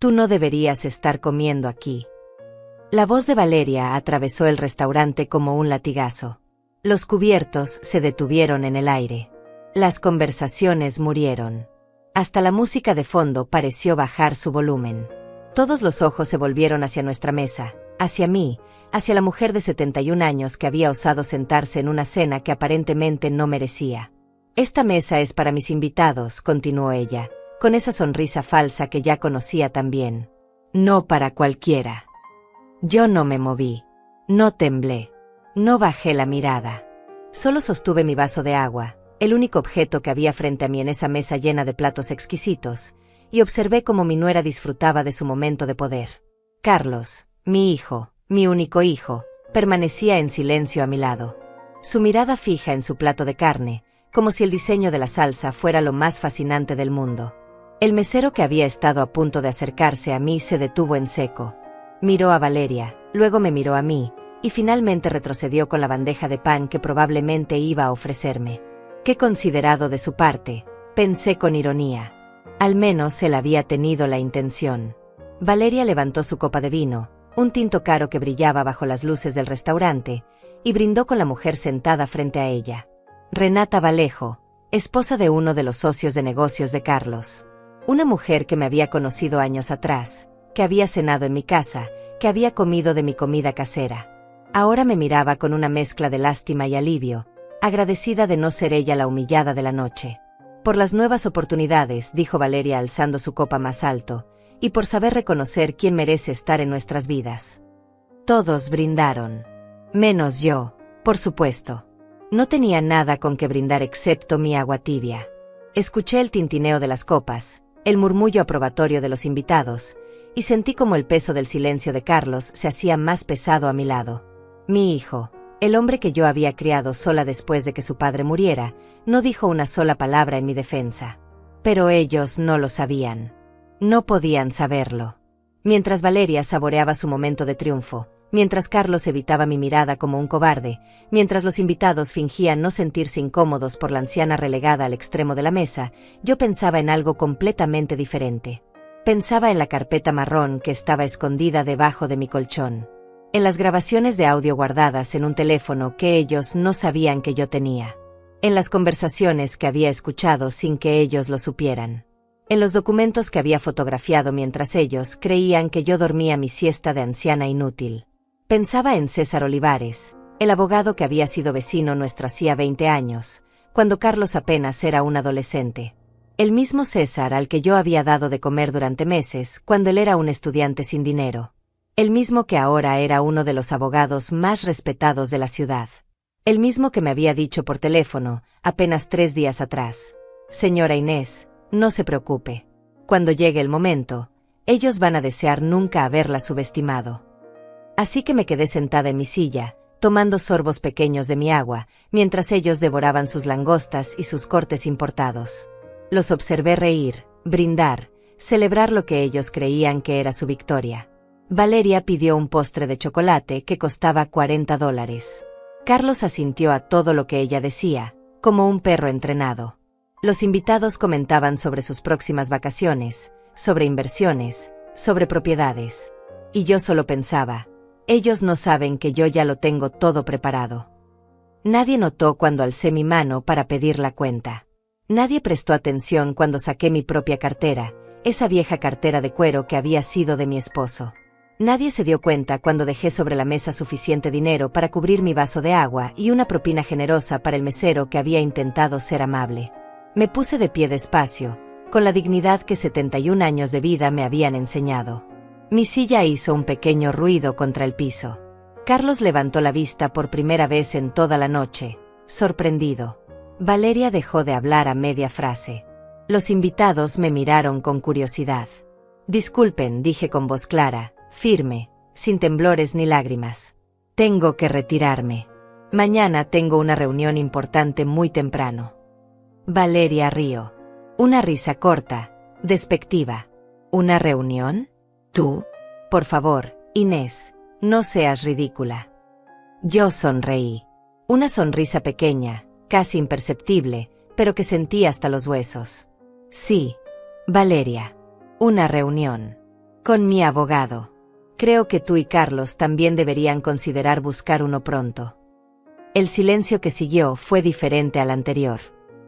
Tú no deberías estar comiendo aquí. La voz de Valeria atravesó el restaurante como un latigazo. Los cubiertos se detuvieron en el aire. Las conversaciones murieron. Hasta la música de fondo pareció bajar su volumen. Todos los ojos se volvieron hacia nuestra mesa, hacia mí, hacia la mujer de 71 años que había osado sentarse en una cena que aparentemente no merecía. Esta mesa es para mis invitados, continuó ella, con esa sonrisa falsa que ya conocía tan bien. No para cualquiera. Yo no me moví. No temblé. No bajé la mirada. Solo sostuve mi vaso de agua, el único objeto que había frente a mí en esa mesa llena de platos exquisitos, y observé cómo mi nuera disfrutaba de su momento de poder. Carlos, mi hijo, mi único hijo, permanecía en silencio a mi lado. Su mirada fija en su plato de carne, como si el diseño de la salsa fuera lo más fascinante del mundo. El mesero que había estado a punto de acercarse a mí se detuvo en seco. Miró a Valeria, luego me miró a mí, y finalmente retrocedió con la bandeja de pan que probablemente iba a ofrecerme. Qué considerado de su parte, pensé con ironía. Al menos él había tenido la intención. Valeria levantó su copa de vino, un tinto caro que brillaba bajo las luces del restaurante, y brindó con la mujer sentada frente a ella. Renata Vallejo, esposa de uno de los socios de negocios de Carlos. Una mujer que me había conocido años atrás, que había cenado en mi casa, que había comido de mi comida casera. Ahora me miraba con una mezcla de lástima y alivio, agradecida de no ser ella la humillada de la noche. Por las nuevas oportunidades, dijo Valeria alzando su copa más alto, y por saber reconocer quién merece estar en nuestras vidas. Todos brindaron. Menos yo, por supuesto. No tenía nada con que brindar excepto mi agua tibia. Escuché el tintineo de las copas, el murmullo aprobatorio de los invitados, y sentí como el peso del silencio de Carlos se hacía más pesado a mi lado. Mi hijo, el hombre que yo había criado sola después de que su padre muriera, no dijo una sola palabra en mi defensa. Pero ellos no lo sabían. No podían saberlo. Mientras Valeria saboreaba su momento de triunfo, mientras Carlos evitaba mi mirada como un cobarde, mientras los invitados fingían no sentirse incómodos por la anciana relegada al extremo de la mesa, yo pensaba en algo completamente diferente. Pensaba en la carpeta marrón que estaba escondida debajo de mi colchón. En las grabaciones de audio guardadas en un teléfono que ellos no sabían que yo tenía. En las conversaciones que había escuchado sin que ellos lo supieran. En los documentos que había fotografiado mientras ellos creían que yo dormía mi siesta de anciana inútil. Pensaba en César Olivares, el abogado que había sido vecino nuestro hacía 20 años, cuando Carlos apenas era un adolescente. El mismo César al que yo había dado de comer durante meses cuando él era un estudiante sin dinero. El mismo que ahora era uno de los abogados más respetados de la ciudad. El mismo que me había dicho por teléfono, apenas 3 días atrás: señora Inés, no se preocupe. Cuando llegue el momento, ellos van a desear nunca haberla subestimado. Así que me quedé sentada en mi silla, tomando sorbos pequeños de mi agua, mientras ellos devoraban sus langostas y sus cortes importados. Los observé reír, brindar, celebrar lo que ellos creían que era su victoria. Valeria pidió un postre de chocolate que costaba $40. Carlos asintió a todo lo que ella decía, como un perro entrenado. Los invitados comentaban sobre sus próximas vacaciones, sobre inversiones, sobre propiedades. Y yo solo pensaba, ellos no saben que yo ya lo tengo todo preparado. Nadie notó cuando alcé mi mano para pedir la cuenta. Nadie prestó atención cuando saqué mi propia cartera, esa vieja cartera de cuero que había sido de mi esposo. Nadie se dio cuenta cuando dejé sobre la mesa suficiente dinero para cubrir mi vaso de agua y una propina generosa para el mesero que había intentado ser amable. Me puse de pie despacio, con la dignidad que 71 años de vida me habían enseñado. Mi silla hizo un pequeño ruido contra el piso. Carlos levantó la vista por primera vez en toda la noche, sorprendido. Valeria dejó de hablar a media frase. Los invitados me miraron con curiosidad. Disculpen, dije con voz clara, firme, sin temblores ni lágrimas. Tengo que retirarme. Mañana tengo una reunión importante muy temprano. Valeria rió. Una risa corta, despectiva. ¿Una reunión? ¿Tú? Por favor, Inés, no seas ridícula. Yo sonreí. Una sonrisa pequeña, casi imperceptible, pero que sentí hasta los huesos. Sí, Valeria. Una reunión. Con mi abogado. Creo que tú y Carlos también deberían considerar buscar uno pronto. El silencio que siguió fue diferente al anterior.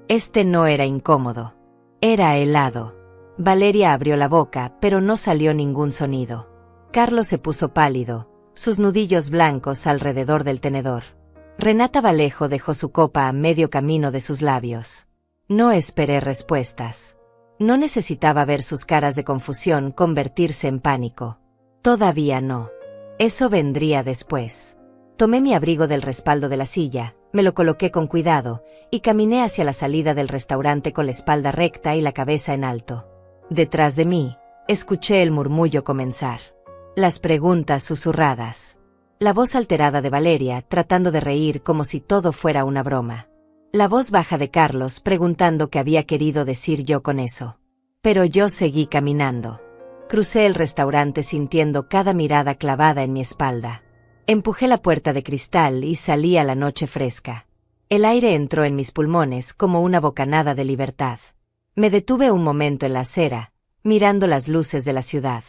Este no era incómodo. Era helado. Valeria abrió la boca, pero no salió ningún sonido. Carlos se puso pálido, sus nudillos blancos alrededor del tenedor. Renata Vallejo dejó su copa a medio camino de sus labios. No esperé respuestas. No necesitaba ver sus caras de confusión convertirse en pánico. Todavía no. Eso vendría después. Tomé mi abrigo del respaldo de la silla, me lo coloqué con cuidado, y caminé hacia la salida del restaurante con la espalda recta y la cabeza en alto. Detrás de mí, escuché el murmullo comenzar. Las preguntas susurradas. La voz alterada de Valeria tratando de reír como si todo fuera una broma. La voz baja de Carlos preguntando qué había querido decir yo con eso. Pero yo seguí caminando. Crucé el restaurante sintiendo cada mirada clavada en mi espalda. Empujé la puerta de cristal y salí a la noche fresca. El aire entró en mis pulmones como una bocanada de libertad. Me detuve un momento en la acera, mirando las luces de la ciudad.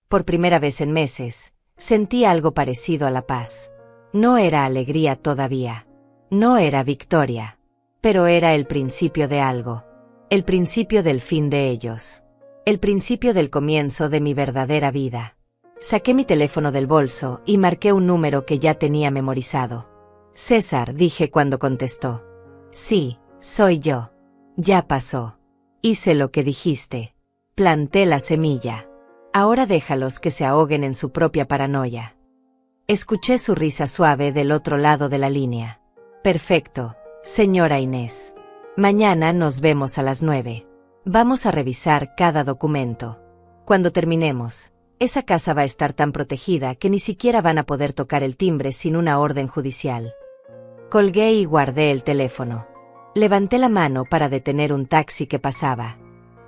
Por primera vez en meses, sentí algo parecido a la paz. No era alegría todavía. No era victoria. Pero era el principio de algo. El principio del fin de ellos. El principio del comienzo de mi verdadera vida. Saqué mi teléfono del bolso y marqué un número que ya tenía memorizado. César, dije cuando contestó. Sí, soy yo. Ya pasó. Hice lo que dijiste. Planté la semilla. Ahora déjalos que se ahoguen en su propia paranoia. Escuché su risa suave del otro lado de la línea. Perfecto, señora Inés. Mañana nos vemos a las 9. Vamos a revisar cada documento. Cuando terminemos, esa casa va a estar tan protegida que ni siquiera van a poder tocar el timbre sin una orden judicial. Colgué y guardé el teléfono. Levanté la mano para detener un taxi que pasaba.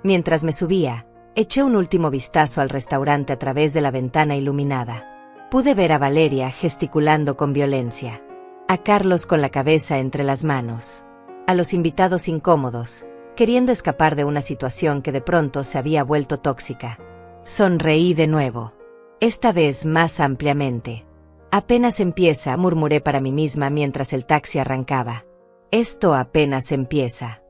Mientras me subía, eché un último vistazo al restaurante a través de la ventana iluminada. Pude ver a Valeria gesticulando con violencia. A Carlos con la cabeza entre las manos. A los invitados incómodos, queriendo escapar de una situación que de pronto se había vuelto tóxica. Sonreí de nuevo. Esta vez más ampliamente. Apenas empieza, murmuré para mí misma mientras el taxi arrancaba. Esto apenas empieza.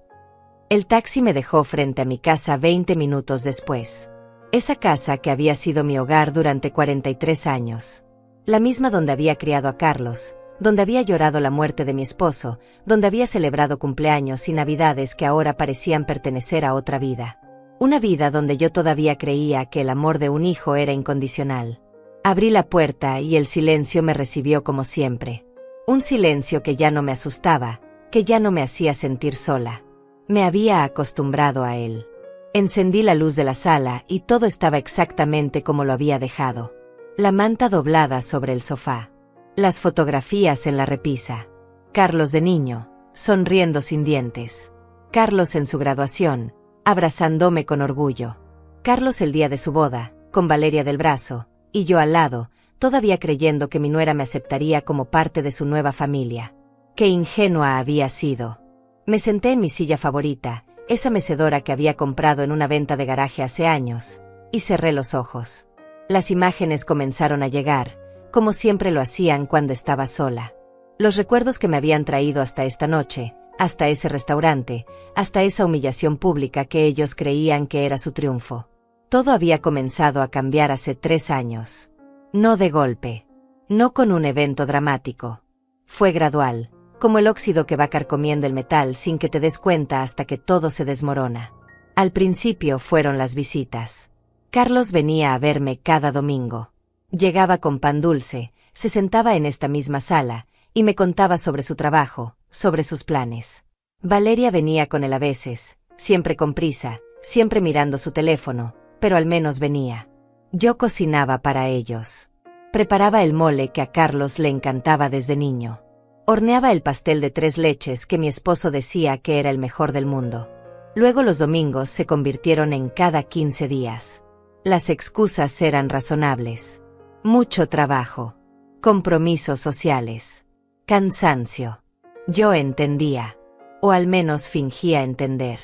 El taxi me dejó frente a mi casa 20 minutos después. Esa casa que había sido mi hogar durante 43 años. La misma donde había criado a Carlos, donde había llorado la muerte de mi esposo, donde había celebrado cumpleaños y navidades que ahora parecían pertenecer a otra vida. Una vida donde yo todavía creía que el amor de un hijo era incondicional. Abrí la puerta y el silencio me recibió como siempre. Un silencio que ya no me asustaba, que ya no me hacía sentir sola. Me había acostumbrado a él. Encendí la luz de la sala y todo estaba exactamente como lo había dejado. La manta doblada sobre el sofá. Las fotografías en la repisa. Carlos de niño, sonriendo sin dientes. Carlos en su graduación, abrazándome con orgullo. Carlos el día de su boda, con Valeria del brazo, y yo al lado, todavía creyendo que mi nuera me aceptaría como parte de su nueva familia. Qué ingenua había sido. Me senté en mi silla favorita, esa mecedora que había comprado en una venta de garaje hace años, y cerré los ojos. Las imágenes comenzaron a llegar, como siempre lo hacían cuando estaba sola. Los recuerdos que me habían traído hasta esta noche, hasta ese restaurante, hasta esa humillación pública que ellos creían que era su triunfo. Todo había comenzado a cambiar hace 3 años. No de golpe. No con un evento dramático. Fue gradual, como el óxido que va carcomiendo el metal sin que te des cuenta hasta que todo se desmorona. Al principio fueron las visitas. Carlos venía a verme cada domingo. Llegaba con pan dulce, se sentaba en esta misma sala, y me contaba sobre su trabajo, sobre sus planes. Valeria venía con él a veces, siempre con prisa, siempre mirando su teléfono, pero al menos venía. Yo cocinaba para ellos. Preparaba el mole que a Carlos le encantaba desde niño. Horneaba el pastel de 3 leches que mi esposo decía que era el mejor del mundo. Luego los domingos se convirtieron en cada 15 días. Las excusas eran razonables. Mucho trabajo. Compromisos sociales. Cansancio. Yo entendía. O al menos fingía entender.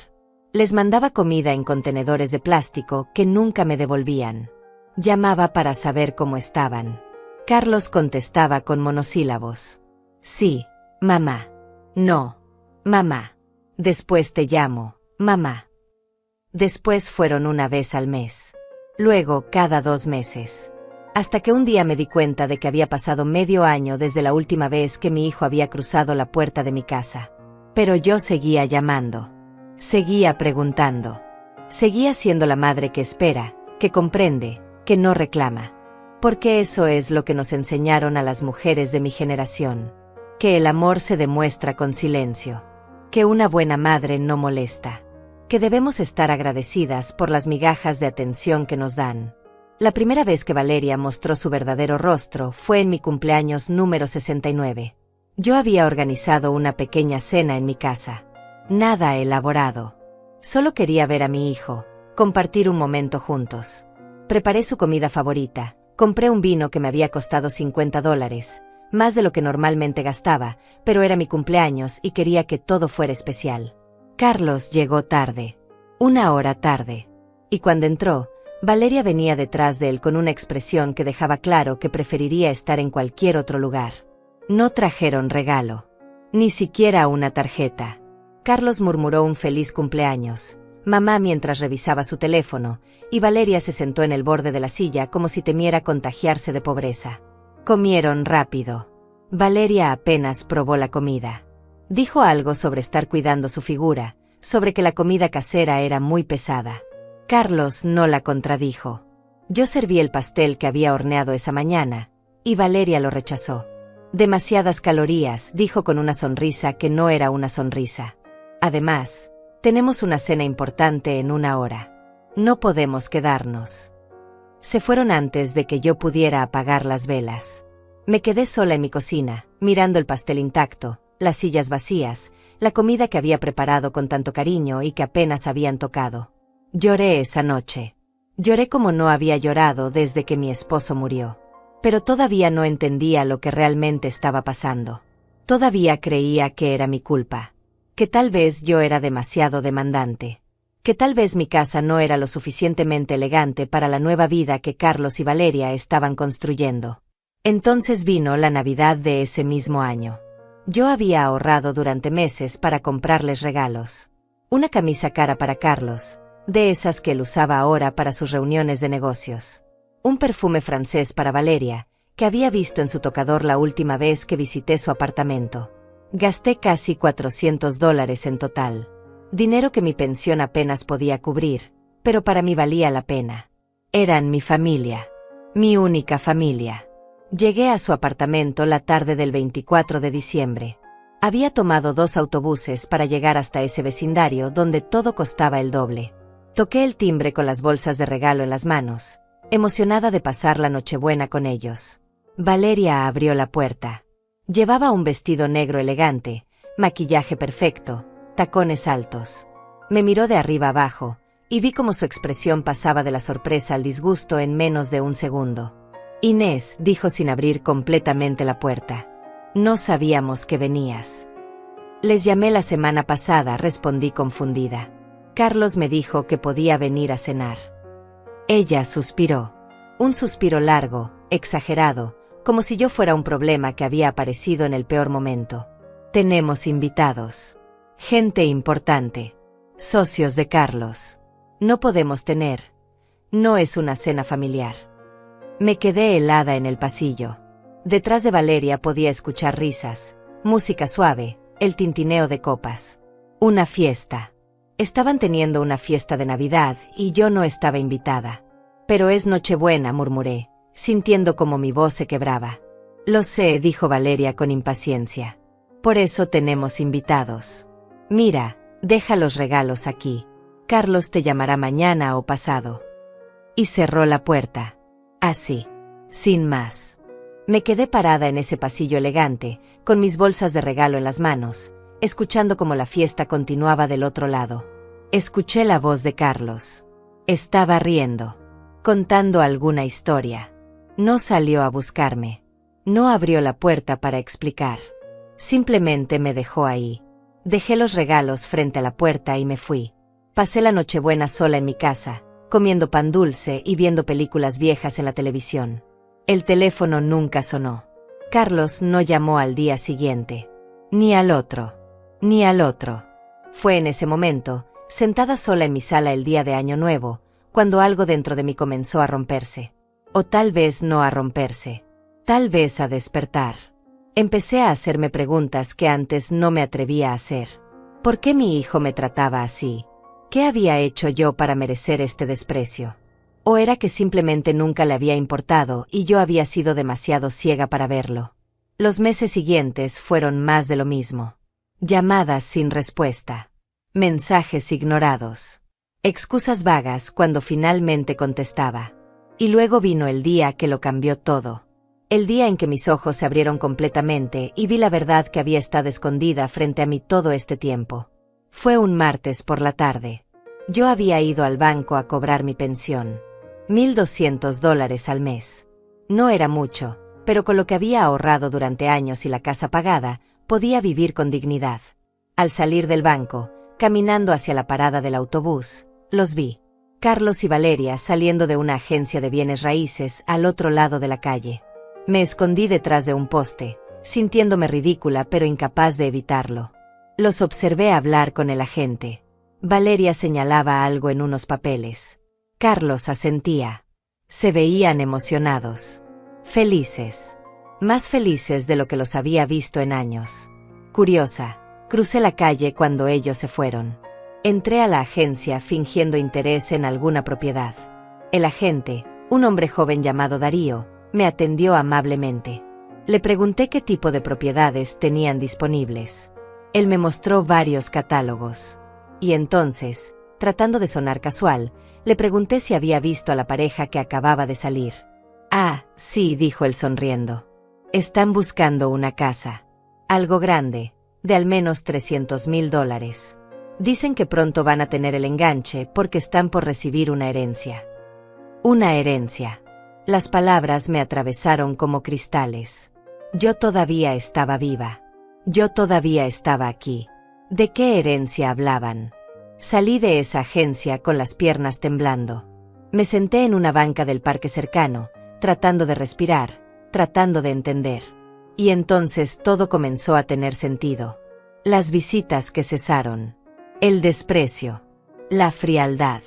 Les mandaba comida en contenedores de plástico que nunca me devolvían. Llamaba para saber cómo estaban. Carlos contestaba con monosílabos. Sí, mamá. No, mamá. Después te llamo, mamá. Después fueron una vez al mes. Luego cada 2 meses. Hasta que un día me di cuenta de que había pasado medio año desde la última vez que mi hijo había cruzado la puerta de mi casa. Pero yo seguía llamando. Seguía preguntando. Seguía siendo la madre que espera, que comprende, que no reclama. Porque eso es lo que nos enseñaron a las mujeres de mi generación. Que el amor se demuestra con silencio. Que una buena madre no molesta. Que debemos estar agradecidas por las migajas de atención que nos dan. La primera vez que Valeria mostró su verdadero rostro fue en mi cumpleaños número 69. Yo había organizado una pequeña cena en mi casa. Nada elaborado. Solo quería ver a mi hijo, compartir un momento juntos. Preparé su comida favorita, compré un vino que me había costado $50, más de lo que normalmente gastaba, pero era mi cumpleaños y quería que todo fuera especial. Carlos llegó tarde. 1 hora tarde. Y cuando entró, Valeria venía detrás de él con una expresión que dejaba claro que preferiría estar en cualquier otro lugar. No trajeron regalo. Ni siquiera una tarjeta. Carlos murmuró un feliz cumpleaños, mamá mientras revisaba su teléfono, y Valeria se sentó en el borde de la silla como si temiera contagiarse de pobreza. Comieron rápido. Valeria apenas probó la comida. Dijo algo sobre estar cuidando su figura, sobre que la comida casera era muy pesada. Carlos no la contradijo. Yo serví el pastel que había horneado esa mañana, y Valeria lo rechazó. Demasiadas calorías, dijo con una sonrisa que no era una sonrisa. Además, tenemos una cena importante en 1 hora. No podemos quedarnos. Se fueron antes de que yo pudiera apagar las velas. Me quedé sola en mi cocina, mirando el pastel intacto, las sillas vacías, la comida que había preparado con tanto cariño y que apenas habían tocado. Lloré esa noche. Lloré como no había llorado desde que mi esposo murió. Pero todavía no entendía lo que realmente estaba pasando. Todavía creía que era mi culpa. Que tal vez yo era demasiado demandante. Que tal vez mi casa no era lo suficientemente elegante para la nueva vida que Carlos y Valeria estaban construyendo. Entonces vino la Navidad de ese mismo año. Yo había ahorrado durante meses para comprarles regalos. Una camisa cara para Carlos, de esas que él usaba ahora para sus reuniones de negocios. Un perfume francés para Valeria, que había visto en su tocador la última vez que visité su apartamento. Gasté casi $400 en total. Dinero que mi pensión apenas podía cubrir, pero para mí valía la pena. Eran mi familia. Mi única familia. Llegué a su apartamento la tarde del 24 de diciembre. Había tomado 2 autobuses para llegar hasta ese vecindario donde todo costaba el doble. Toqué el timbre con las bolsas de regalo en las manos, emocionada de pasar la Nochebuena con ellos. Valeria abrió la puerta. Llevaba un vestido negro elegante, maquillaje perfecto, tacones altos. Me miró de arriba abajo, y vi cómo su expresión pasaba de la sorpresa al disgusto en menos de un segundo. Inés, dijo sin abrir completamente la puerta. No sabíamos que venías. Les llamé la semana pasada, respondí confundida. Carlos me dijo que podía venir a cenar. Ella suspiró. Un suspiro largo, exagerado, como si yo fuera un problema que había aparecido en el peor momento. Tenemos invitados. Gente importante. Socios de Carlos. No podemos tener. No es una cena familiar. Me quedé helada en el pasillo. Detrás de Valeria podía escuchar risas, música suave, el tintineo de copas. Una fiesta. Estaban teniendo una fiesta de Navidad y yo no estaba invitada. Pero es Nochebuena, murmuré, sintiendo como mi voz se quebraba. Lo sé, dijo Valeria con impaciencia. Por eso tenemos invitados. Mira, deja los regalos aquí. Carlos te llamará mañana o pasado. Y cerró la puerta. Así, sin más. Me quedé parada en ese pasillo elegante, con mis bolsas de regalo en las manos, escuchando cómo la fiesta continuaba del otro lado. Escuché la voz de Carlos. Estaba riendo, contando alguna historia. No salió a buscarme. No abrió la puerta para explicar. Simplemente me dejó ahí. Dejé los regalos frente a la puerta y me fui. Pasé la Nochebuena sola en mi casa, comiendo pan dulce y viendo películas viejas en la televisión. El teléfono nunca sonó. Carlos no llamó al día siguiente. Ni al otro. Ni al otro. Fue en ese momento, sentada sola en mi sala el día de Año Nuevo, cuando algo dentro de mí comenzó a romperse. O tal vez no a romperse. Tal vez a despertar. Empecé a hacerme preguntas que antes no me atrevía a hacer. ¿Por qué mi hijo me trataba así? ¿Qué había hecho yo para merecer este desprecio? ¿O era que simplemente nunca le había importado y yo había sido demasiado ciega para verlo? Los meses siguientes fueron más de lo mismo. Llamadas sin respuesta. Mensajes ignorados. Excusas vagas cuando finalmente contestaba. Y luego vino el día que lo cambió todo. El día en que mis ojos se abrieron completamente y vi la verdad que había estado escondida frente a mí todo este tiempo. Fue un martes por la tarde. Yo había ido al banco a cobrar mi pensión. $1,200 al mes. No era mucho, pero con lo que había ahorrado durante años y la casa pagada, podía vivir con dignidad. Al salir del banco, caminando hacia la parada del autobús, los vi. Carlos y Valeria saliendo de una agencia de bienes raíces al otro lado de la calle. Me escondí detrás de un poste, sintiéndome ridícula pero incapaz de evitarlo. Los observé hablar con el agente. Valeria señalaba algo en unos papeles. Carlos asentía. Se veían emocionados. Felices. Más felices de lo que los había visto en años. Curiosa, crucé la calle cuando ellos se fueron. Entré a la agencia fingiendo interés en alguna propiedad. El agente, un hombre joven llamado Darío, me atendió amablemente. Le pregunté qué tipo de propiedades tenían disponibles. Él me mostró varios catálogos. Y entonces, tratando de sonar casual, le pregunté si había visto a la pareja que acababa de salir. Ah, sí, dijo él sonriendo. Están buscando una casa. Algo grande, de al menos $300,000. Dicen que pronto van a tener el enganche porque están por recibir una herencia. Una herencia. Las palabras me atravesaron como cristales. Yo todavía estaba viva. Yo todavía estaba aquí. ¿De qué herencia hablaban? Salí de esa agencia con las piernas temblando. Me senté en una banca del parque cercano, tratando de respirar, tratando de entender. Y entonces todo comenzó a tener sentido. Las visitas que cesaron. El desprecio. La frialdad.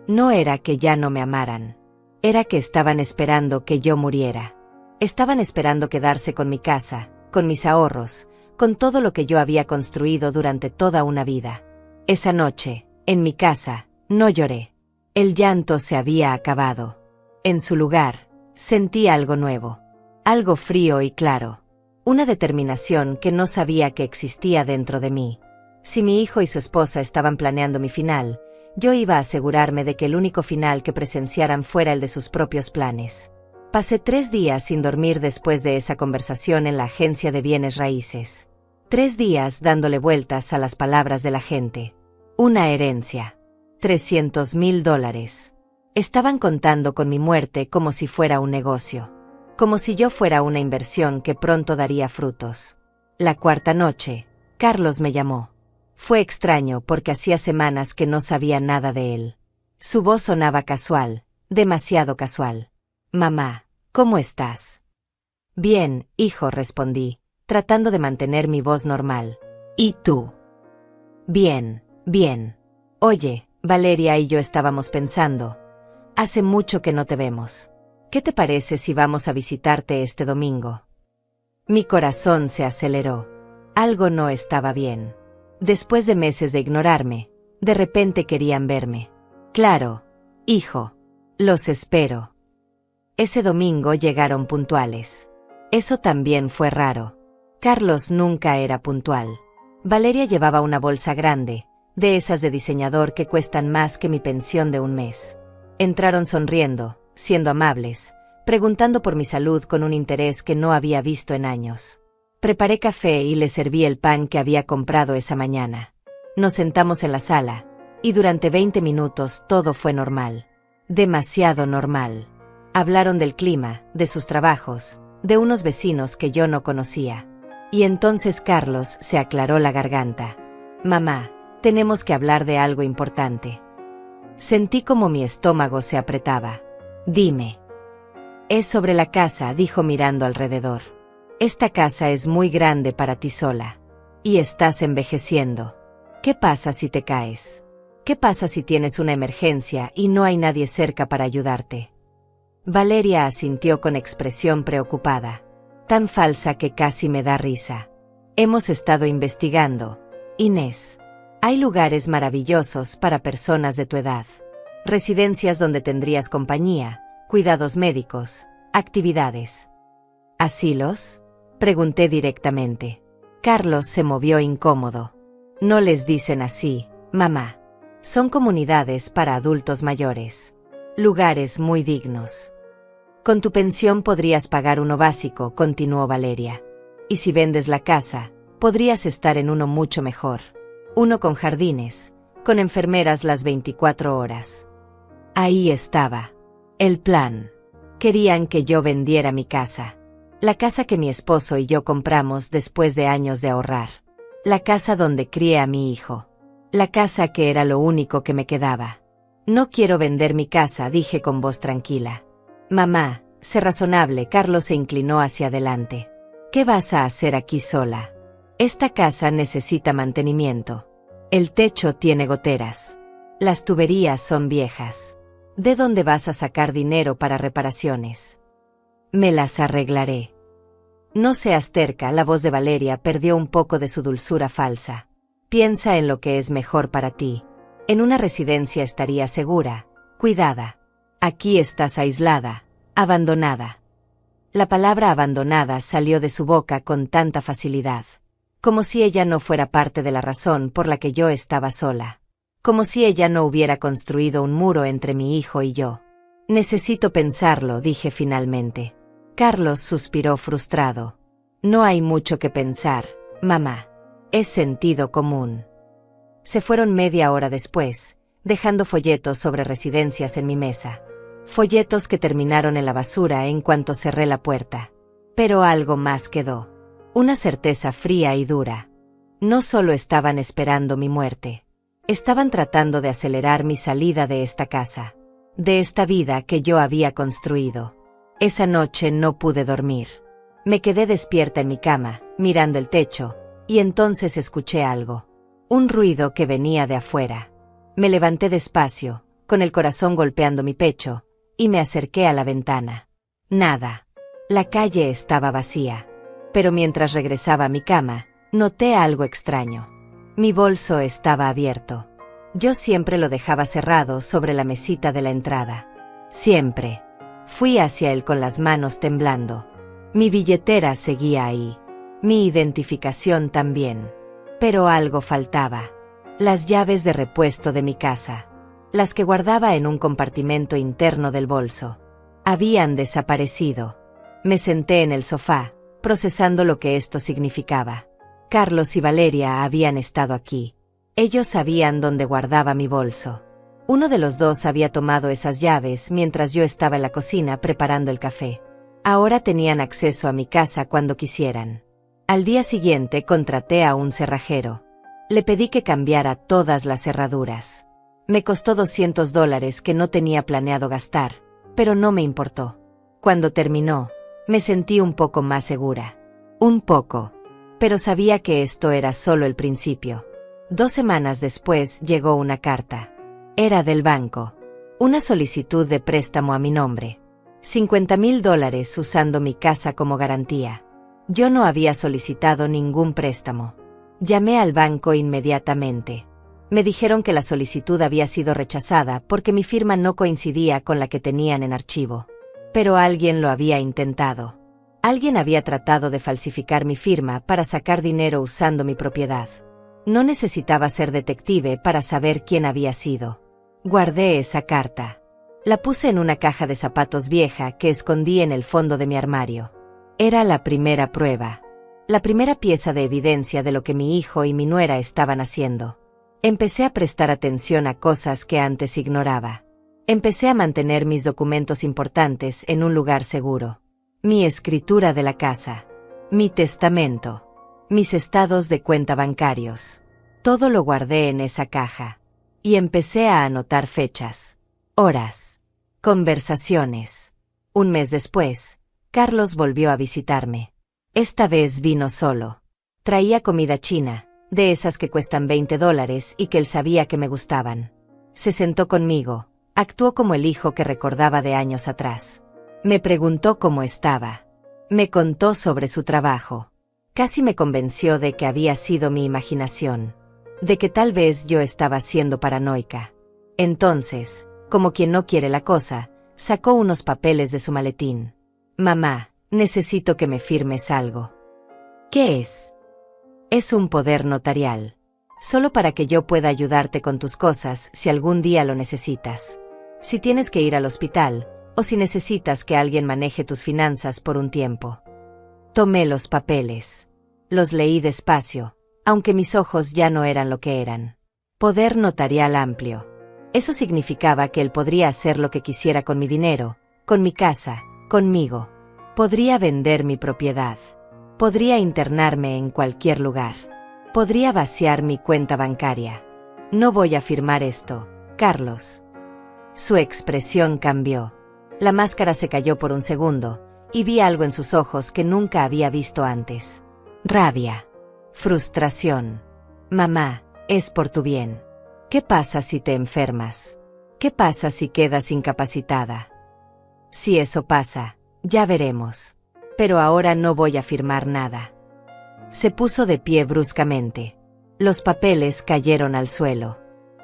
No era que ya no me amaran. Era que estaban esperando que yo muriera. Estaban esperando quedarse con mi casa, con mis ahorros, con todo lo que yo había construido durante toda una vida. Esa noche, en mi casa, no lloré. El llanto se había acabado. En su lugar, sentí algo nuevo. Algo frío y claro. Una determinación que no sabía que existía dentro de mí. Si mi hijo y su esposa estaban planeando mi final, yo iba a asegurarme de que el único final que presenciaran fuera el de sus propios planes. Pasé 3 días sin dormir después de esa conversación en la agencia de bienes raíces. 3 días dándole vueltas a las palabras de la gente. Una herencia. $300,000. Estaban contando con mi muerte como si fuera un negocio. Como si yo fuera una inversión que pronto daría frutos. La 4ª noche, Carlos me llamó. Fue extraño porque hacía semanas que no sabía nada de él. Su voz sonaba casual, demasiado casual. Mamá, ¿cómo estás? Bien, hijo, respondí, tratando de mantener mi voz normal. ¿Y tú? Bien, bien. Oye, Valeria y yo estábamos pensando. Hace mucho que no te vemos. ¿Qué te parece si vamos a visitarte este domingo? Mi corazón se aceleró. Algo no estaba bien. Después de meses de ignorarme, de repente querían verme. Claro, hijo. Los espero. Ese domingo llegaron puntuales. Eso también fue raro. Carlos nunca era puntual. Valeria llevaba una bolsa grande, de esas de diseñador que cuestan más que mi pensión de un mes. Entraron sonriendo, siendo amables, preguntando por mi salud con un interés que no había visto en años. Preparé café y les serví el pan que había comprado esa mañana. Nos sentamos en la sala, y durante 20 minutos todo fue normal. Demasiado normal. Hablaron del clima, de sus trabajos, de unos vecinos que yo no conocía. Y entonces Carlos se aclaró la garganta. Mamá, tenemos que hablar de algo importante. Sentí como mi estómago se apretaba. Dime. Es sobre la casa, dijo mirando alrededor. Esta casa es muy grande para ti sola. Y estás envejeciendo. ¿Qué pasa si te caes? ¿Qué pasa si tienes una emergencia y no hay nadie cerca para ayudarte? Valeria asintió con expresión preocupada, tan falsa que casi me da risa. Hemos estado investigando, Inés. Hay lugares maravillosos para personas de tu edad. Residencias donde tendrías compañía, cuidados médicos, actividades. ¿Asilos? Pregunté directamente. Carlos se movió incómodo. No les dicen así, mamá. Son comunidades para adultos mayores. Lugares muy dignos. Con tu pensión podrías pagar uno básico, continuó Valeria. Y si vendes la casa, podrías estar en uno mucho mejor. Uno con jardines, con enfermeras las 24 horas. Ahí estaba. El plan. Querían que yo vendiera mi casa. La casa que mi esposo y yo compramos después de años de ahorrar. La casa donde crié a mi hijo. La casa que era lo único que me quedaba. No quiero vender mi casa, dije con voz tranquila. Mamá, sé razonable. Carlos se inclinó hacia adelante. ¿Qué vas a hacer aquí sola? Esta casa necesita mantenimiento. El techo tiene goteras. Las tuberías son viejas. ¿De dónde vas a sacar dinero para reparaciones? Me las arreglaré. No seas terca, la voz de Valeria perdió un poco de su dulzura falsa. Piensa en lo que es mejor para ti. En una residencia estarías segura, cuidada. Aquí estás aislada, abandonada. La palabra abandonada salió de su boca con tanta facilidad. Como si ella no fuera parte de la razón por la que yo estaba sola. Como si ella no hubiera construido un muro entre mi hijo y yo. Necesito pensarlo, dije finalmente. Carlos suspiró frustrado. No hay mucho que pensar, mamá. Es sentido común. Se fueron media hora después, dejando folletos sobre residencias en mi mesa. Folletos que terminaron en la basura en cuanto cerré la puerta. Pero algo más quedó. Una certeza fría y dura. No solo estaban esperando mi muerte. Estaban tratando de acelerar mi salida de esta casa. De esta vida que yo había construido. Esa noche no pude dormir. Me quedé despierta en mi cama, mirando el techo, y entonces escuché algo. Un ruido que venía de afuera. Me levanté despacio, con el corazón golpeando mi pecho, y me acerqué a la ventana. Nada. La calle estaba vacía. Pero mientras regresaba a mi cama, noté algo extraño. Mi bolso estaba abierto. Yo siempre lo dejaba cerrado sobre la mesita de la entrada. Siempre. Fui hacia él con las manos temblando. Mi billetera seguía ahí. Mi identificación también. Pero algo faltaba. Las llaves de repuesto de mi casa. Las que guardaba en un compartimento interno del bolso. Habían desaparecido. Me senté en el sofá, procesando lo que esto significaba. Carlos y Valeria habían estado aquí. Ellos sabían dónde guardaba mi bolso. Uno de los dos había tomado esas llaves mientras yo estaba en la cocina preparando el café. Ahora tenían acceso a mi casa cuando quisieran. Al día siguiente contraté a un cerrajero. Le pedí que cambiara todas las cerraduras. Me costó $200 que no tenía planeado gastar, pero no me importó. Cuando terminó, me sentí un poco más segura. Un poco. Pero sabía que esto era solo el principio. 2 semanas después llegó una carta. Era del banco. Una solicitud de préstamo a mi nombre. $50,000 usando mi casa como garantía. Yo no había solicitado ningún préstamo. Llamé al banco inmediatamente. Me dijeron que la solicitud había sido rechazada porque mi firma no coincidía con la que tenían en archivo. Pero alguien lo había intentado. Alguien había tratado de falsificar mi firma para sacar dinero usando mi propiedad. No necesitaba ser detective para saber quién había sido. Guardé esa carta. La puse en una caja de zapatos vieja que escondí en el fondo de mi armario. Era la primera prueba. La primera pieza de evidencia de lo que mi hijo y mi nuera estaban haciendo. Empecé a prestar atención a cosas que antes ignoraba. Empecé a mantener mis documentos importantes en un lugar seguro. Mi escritura de la casa. Mi testamento. Mis estados de cuenta bancarios. Todo lo guardé en esa caja. Y empecé a anotar fechas, horas, conversaciones. Un mes después, Carlos volvió a visitarme. Esta vez vino solo. Traía comida china, de esas que cuestan $20 y que él sabía que me gustaban. Se sentó conmigo, actuó como el hijo que recordaba de años atrás. Me preguntó cómo estaba. Me contó sobre su trabajo. Casi me convenció de que había sido mi imaginación, de que tal vez yo estaba siendo paranoica. Entonces, como quien no quiere la cosa, sacó unos papeles de su maletín. Mamá, necesito que me firmes algo. ¿Qué es? Es un poder notarial. Solo para que yo pueda ayudarte con tus cosas si algún día lo necesitas. Si tienes que ir al hospital, o si necesitas que alguien maneje tus finanzas por un tiempo. Tomé los papeles. Los leí despacio, aunque mis ojos ya no eran lo que eran. Poder notarial amplio. Eso significaba que él podría hacer lo que quisiera con mi dinero, con mi casa, conmigo. Podría vender mi propiedad. Podría internarme en cualquier lugar. Podría vaciar mi cuenta bancaria. No voy a firmar esto, Carlos. Su expresión cambió. La máscara se cayó por un segundo, y vi algo en sus ojos que nunca había visto antes. Rabia. Frustración. Mamá, es por tu bien. ¿Qué pasa si te enfermas? ¿Qué pasa si quedas incapacitada? Si eso pasa, ya veremos. Pero ahora no voy a firmar nada. Se puso de pie bruscamente. Los papeles cayeron al suelo.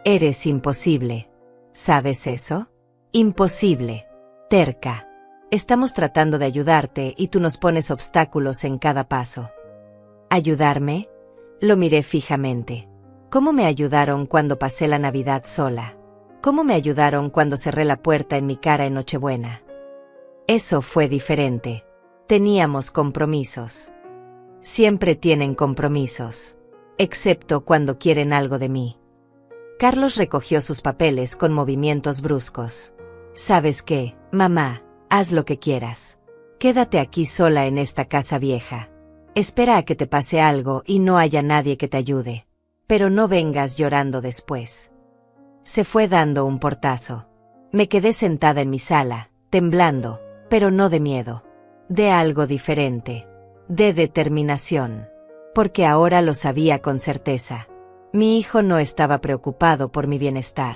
Eres imposible. ¿Sabes eso? Imposible. Terca. Estamos tratando de ayudarte y tú nos pones obstáculos en cada paso. ¿Ayudarme? Lo miré fijamente. ¿Cómo me ayudaron cuando pasé la Navidad sola? ¿Cómo me ayudaron cuando cerré la puerta en mi cara en Nochebuena? Eso fue diferente. Teníamos compromisos. Siempre tienen compromisos. Excepto cuando quieren algo de mí. Carlos recogió sus papeles con movimientos bruscos. ¿Sabes qué, mamá? Haz lo que quieras. Quédate aquí sola en esta casa vieja. Espera a que te pase algo y no haya nadie que te ayude. Pero no vengas llorando después. Se fue dando un portazo. Me quedé sentada en mi sala, temblando, pero no de miedo. De algo diferente. De determinación. Porque ahora lo sabía con certeza. Mi hijo no estaba preocupado por mi bienestar.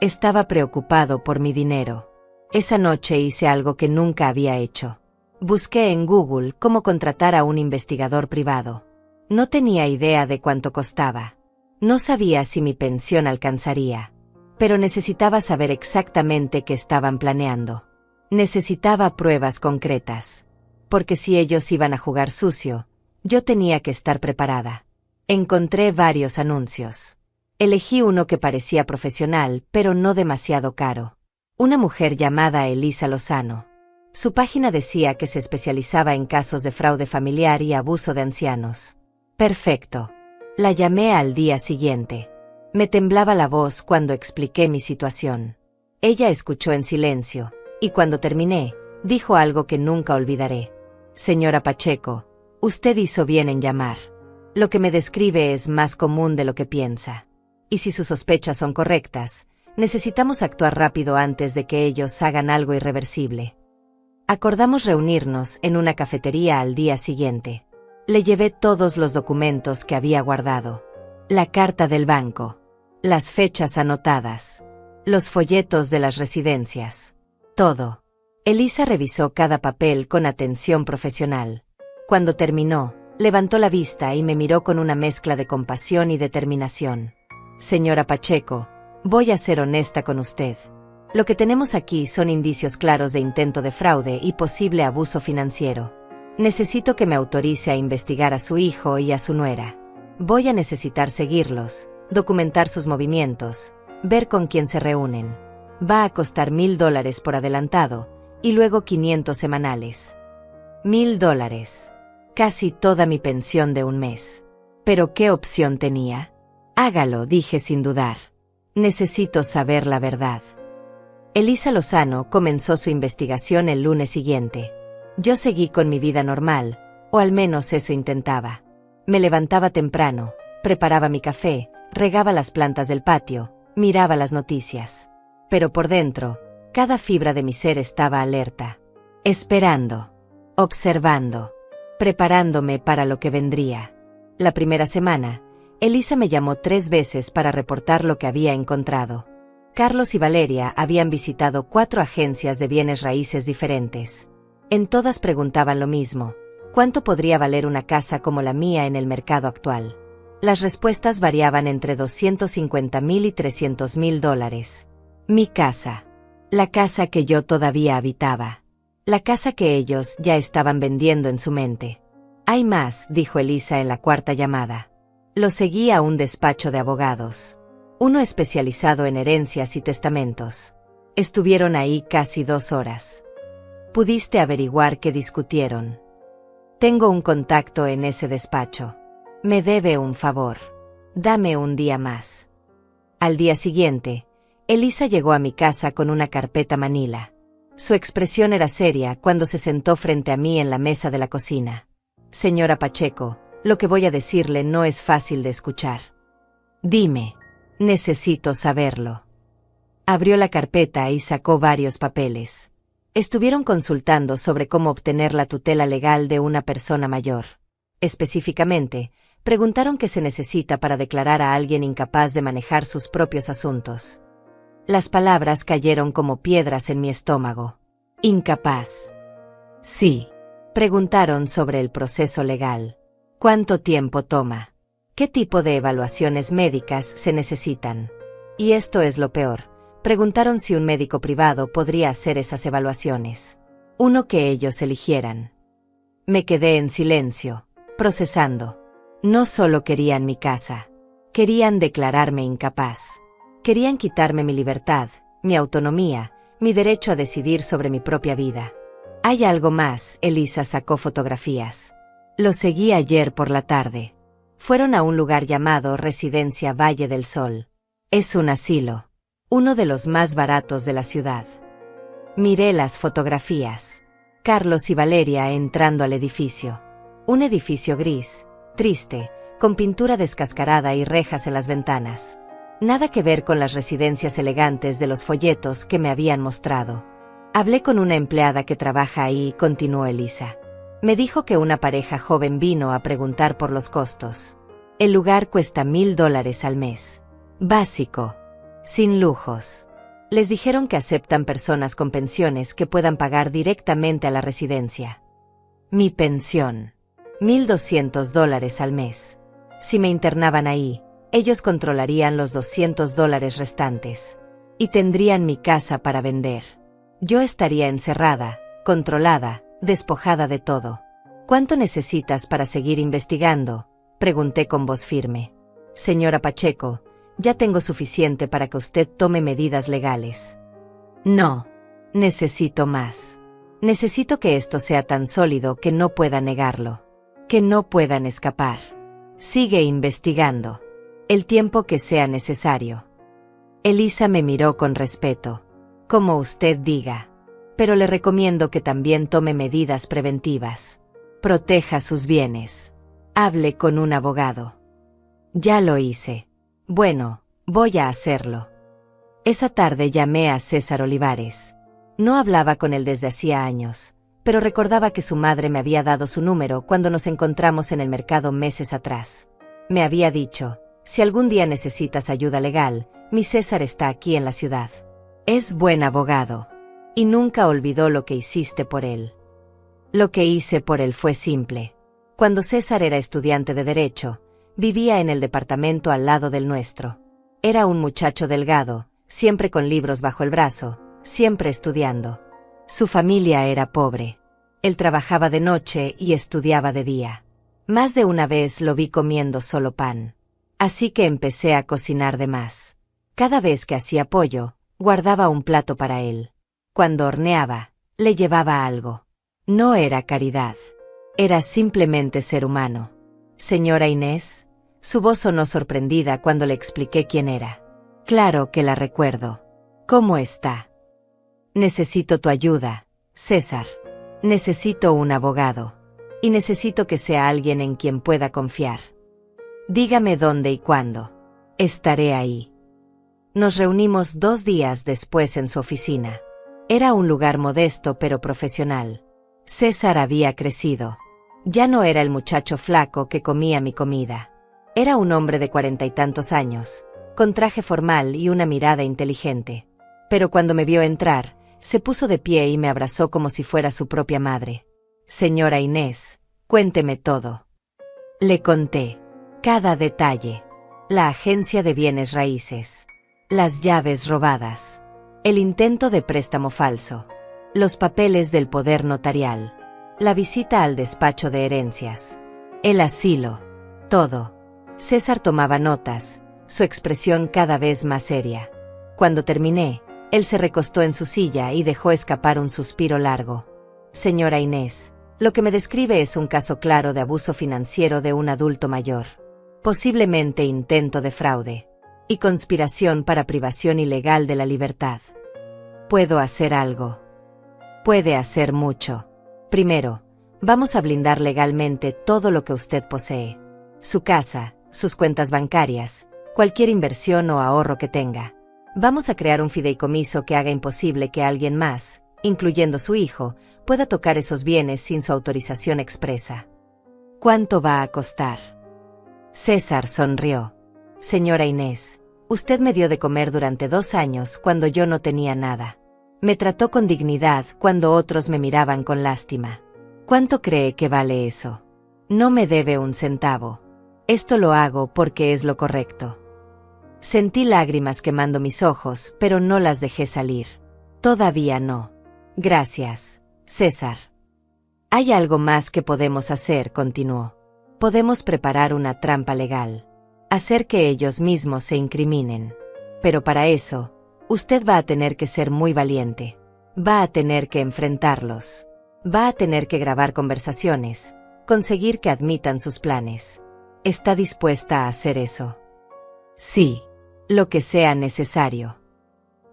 Estaba preocupado por mi dinero. Esa noche hice algo que nunca había hecho. Busqué en Google cómo contratar a un investigador privado. No tenía idea de cuánto costaba. No sabía si mi pensión alcanzaría. Pero necesitaba saber exactamente qué estaban planeando. Necesitaba pruebas concretas. Porque si ellos iban a jugar sucio, yo tenía que estar preparada. Encontré varios anuncios. Elegí uno que parecía profesional, pero no demasiado caro. Una mujer llamada Elisa Lozano. Su página decía que se especializaba en casos de fraude familiar y abuso de ancianos. Perfecto. La llamé al día siguiente. Me temblaba la voz cuando expliqué mi situación. Ella escuchó en silencio, y cuando terminé, dijo algo que nunca olvidaré. Señora Pacheco, usted hizo bien en llamar. Lo que me describe es más común de lo que piensa. Y si sus sospechas son correctas, necesitamos actuar rápido antes de que ellos hagan algo irreversible. Acordamos reunirnos en una cafetería al día siguiente. Le llevé todos los documentos que había guardado. La carta del banco. Las fechas anotadas. Los folletos de las residencias. Todo. Elisa revisó cada papel con atención profesional. Cuando terminó, levantó la vista y me miró con una mezcla de compasión y determinación. Señora Pacheco, voy a ser honesta con usted. Lo que tenemos aquí son indicios claros de intento de fraude y posible abuso financiero. Necesito que me autorice a investigar a su hijo y a su nuera. Voy a necesitar seguirlos, documentar sus movimientos, ver con quién se reúnen. Va a costar $1,000 por adelantado, y luego 500 semanales. $1,000. Casi toda mi pensión de un mes. ¿Pero qué opción tenía? Hágalo, dije sin dudar. Necesito saber la verdad. Elisa Lozano comenzó su investigación el lunes siguiente. Yo seguí con mi vida normal, o al menos eso intentaba. Me levantaba temprano, preparaba mi café, regaba las plantas del patio, Miraba las noticias. Pero por dentro, cada fibra de mi ser estaba alerta. Esperando. Observando. Preparándome para lo que vendría. La primera semana, Elisa me llamó 3 veces para reportar lo que había encontrado. Carlos y Valeria habían visitado 4 agencias de bienes raíces diferentes. En todas preguntaban lo mismo: ¿cuánto podría valer una casa como la mía en el mercado actual? Las respuestas variaban entre $250,000 y $300,000. Mi casa. La casa que yo todavía habitaba. La casa que ellos ya estaban vendiendo en su mente. Hay más, dijo Elisa en la 4ª llamada. Lo seguí a un despacho de abogados. Uno especializado en herencias y testamentos. Estuvieron ahí casi 2 horas. ¿Pudiste averiguar qué discutieron? Tengo un contacto en ese despacho. Me debe un favor. Dame un día más. Al día siguiente, Elisa llegó a mi casa con una carpeta manila. Su expresión era seria cuando se sentó frente a mí en la mesa de la cocina. Señora Pacheco, lo que voy a decirle no es fácil de escuchar. Dime. Necesito saberlo. Abrió la carpeta y sacó varios papeles. Estuvieron consultando sobre cómo obtener la tutela legal de una persona mayor. Específicamente, preguntaron qué se necesita para declarar a alguien incapaz de manejar sus propios asuntos. Las palabras cayeron como piedras en mi estómago. ¿Incapaz? Sí. Preguntaron sobre el proceso legal. ¿Cuánto tiempo toma? ¿Qué tipo de evaluaciones médicas se necesitan? Y esto es lo peor. Preguntaron si un médico privado podría hacer esas evaluaciones. Uno que ellos eligieran. Me quedé en silencio, procesando. No solo querían mi casa. Querían declararme incapaz. Querían quitarme mi libertad, mi autonomía, mi derecho a decidir sobre mi propia vida. Hay algo más. Elisa sacó fotografías. Lo seguí ayer por la tarde. Fueron a un lugar llamado Residencia Valle del Sol. Es un asilo. Uno de los más baratos de la ciudad. Miré las fotografías. Carlos y Valeria entrando al edificio. Un edificio gris, triste, con pintura descascarada y rejas en las ventanas. Nada que ver con las residencias elegantes de los folletos que me habían mostrado. Hablé con una empleada que trabaja ahí, continuó Elisa. Me dijo que una pareja joven vino a preguntar por los costos. El lugar cuesta $1,000 al mes. Básico. Sin lujos. Les dijeron que aceptan personas con pensiones que puedan pagar directamente a la residencia. Mi pensión. $1,200 al mes. Si me internaban ahí, ellos controlarían los $200 restantes. Y tendrían mi casa para vender. Yo estaría encerrada, controlada, despojada de todo. ¿Cuánto necesitas para seguir investigando? Pregunté con voz firme. Señora Pacheco, ya tengo suficiente para que usted tome medidas legales. No. Necesito más. Necesito que esto sea tan sólido que no pueda negarlo. Que no puedan escapar. Sigue investigando. El tiempo que sea necesario. Elisa me miró con respeto. Como usted diga. Pero le recomiendo que también tome medidas preventivas. Proteja sus bienes. Hable con un abogado. Ya lo hice. Bueno, voy a hacerlo. Esa tarde llamé a César Olivares. No hablaba con él desde hacía años, pero recordaba que su madre me había dado su número cuando nos encontramos en el mercado meses atrás. Me había dicho, si algún día necesitas ayuda legal, mi César está aquí en la ciudad. Es buen abogado. Y nunca olvidó lo que hiciste por él. Lo que hice por él fue simple. Cuando César era estudiante de Derecho, vivía en el departamento al lado del nuestro. Era un muchacho delgado, siempre con libros bajo el brazo, siempre estudiando. Su familia era pobre. Él trabajaba de noche y estudiaba de día. Más de una vez lo vi comiendo solo pan. Así que empecé a cocinar de más. Cada vez que hacía pollo, guardaba un plato para él. Cuando horneaba, le llevaba algo. No era caridad. Era simplemente ser humano. Señora Inés, su voz sonó sorprendida cuando le expliqué quién era. Claro que la recuerdo. ¿Cómo está? Necesito tu ayuda, César. Necesito un abogado. Y necesito que sea alguien en quien pueda confiar. Dígame dónde y cuándo. Estaré ahí. Nos reunimos 2 días después en su oficina. Era un lugar modesto pero profesional. César había crecido. Ya no era el muchacho flaco que comía mi comida. Era un hombre de 40 y tantos años, con traje formal y una mirada inteligente. Pero cuando me vio entrar, se puso de pie y me abrazó como si fuera su propia madre. Señora Inés, cuénteme todo. Le conté. Cada detalle. La agencia de bienes raíces. Las llaves robadas. El intento de préstamo falso. Los papeles del poder notarial. La visita al despacho de herencias. El asilo. Todo. César tomaba notas, su expresión cada vez más seria. Cuando terminé, él se recostó en su silla y dejó escapar un suspiro largo. Señora Inés, lo que me describe es un caso claro de abuso financiero de un adulto mayor. Posiblemente intento de fraude. Y conspiración para privación ilegal de la libertad. ¿Puedo hacer algo? Puede hacer mucho. Primero, vamos a blindar legalmente todo lo que usted posee. Su casa, sus cuentas bancarias, cualquier inversión o ahorro que tenga. Vamos a crear un fideicomiso que haga imposible que alguien más, incluyendo su hijo, pueda tocar esos bienes sin su autorización expresa. ¿Cuánto va a costar? César sonrió. Señora Inés, usted me dio de comer durante 2 años cuando yo no tenía nada. Me trató con dignidad cuando otros me miraban con lástima. ¿Cuánto cree que vale eso? No me debe un centavo. Esto lo hago porque es lo correcto. Sentí lágrimas quemando mis ojos, pero no las dejé salir. Todavía no. Gracias, César. Hay algo más que podemos hacer, continuó. Podemos preparar una trampa legal. Hacer que ellos mismos se incriminen. Pero para eso, usted va a tener que ser muy valiente. Va a tener que enfrentarlos. Va a tener que grabar conversaciones, conseguir que admitan sus planes. ¿Está dispuesta a hacer eso? Sí, lo que sea necesario.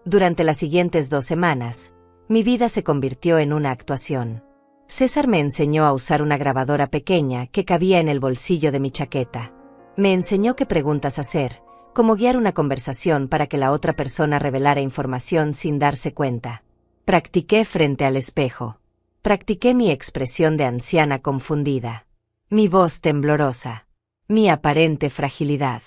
Durante las siguientes 2 semanas, mi vida se convirtió en una actuación. César me enseñó a usar una grabadora pequeña que cabía en el bolsillo de mi chaqueta. Me enseñó qué preguntas hacer, cómo guiar una conversación para que la otra persona revelara información sin darse cuenta. Practiqué frente al espejo. Practiqué mi expresión de anciana confundida. Mi voz temblorosa. Mi aparente fragilidad.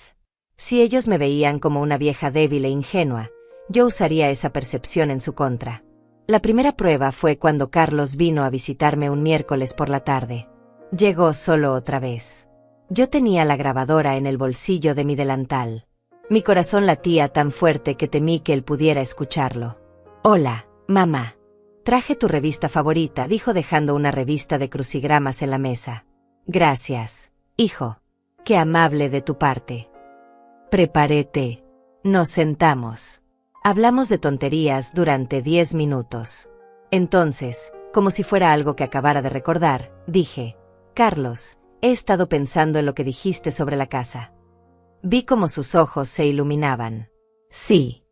Si ellos me veían como una vieja débil e ingenua, yo usaría esa percepción en su contra. La primera prueba fue cuando Carlos vino a visitarme un miércoles por la tarde. Llegó solo otra vez. Yo tenía la grabadora en el bolsillo de mi delantal. Mi corazón latía tan fuerte que temí que él pudiera escucharlo. Hola, mamá. Traje tu revista favorita, dijo dejando una revista de crucigramas en la mesa. Gracias, hijo. Qué amable de tu parte. Preparé té. Nos sentamos. Hablamos de tonterías durante 10 minutos. Entonces, como si fuera algo que acabara de recordar, dije, Carlos, he estado pensando en lo que dijiste sobre la casa. Vi cómo sus ojos se iluminaban. Sí.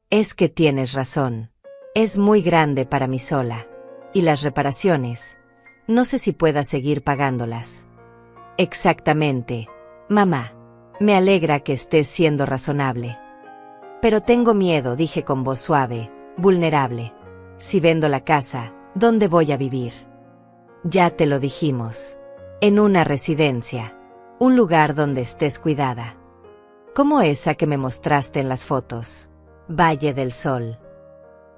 Es que tienes razón. Es muy grande para mí sola. Y las reparaciones, no sé si pueda seguir pagándolas. Exactamente, mamá. Me alegra que estés siendo razonable. Pero tengo miedo, dije con voz suave, vulnerable. Si vendo la casa, ¿dónde voy a vivir? Ya te lo dijimos. En una residencia. Un lugar donde estés cuidada. Como esa que me mostraste en las fotos. Valle del Sol.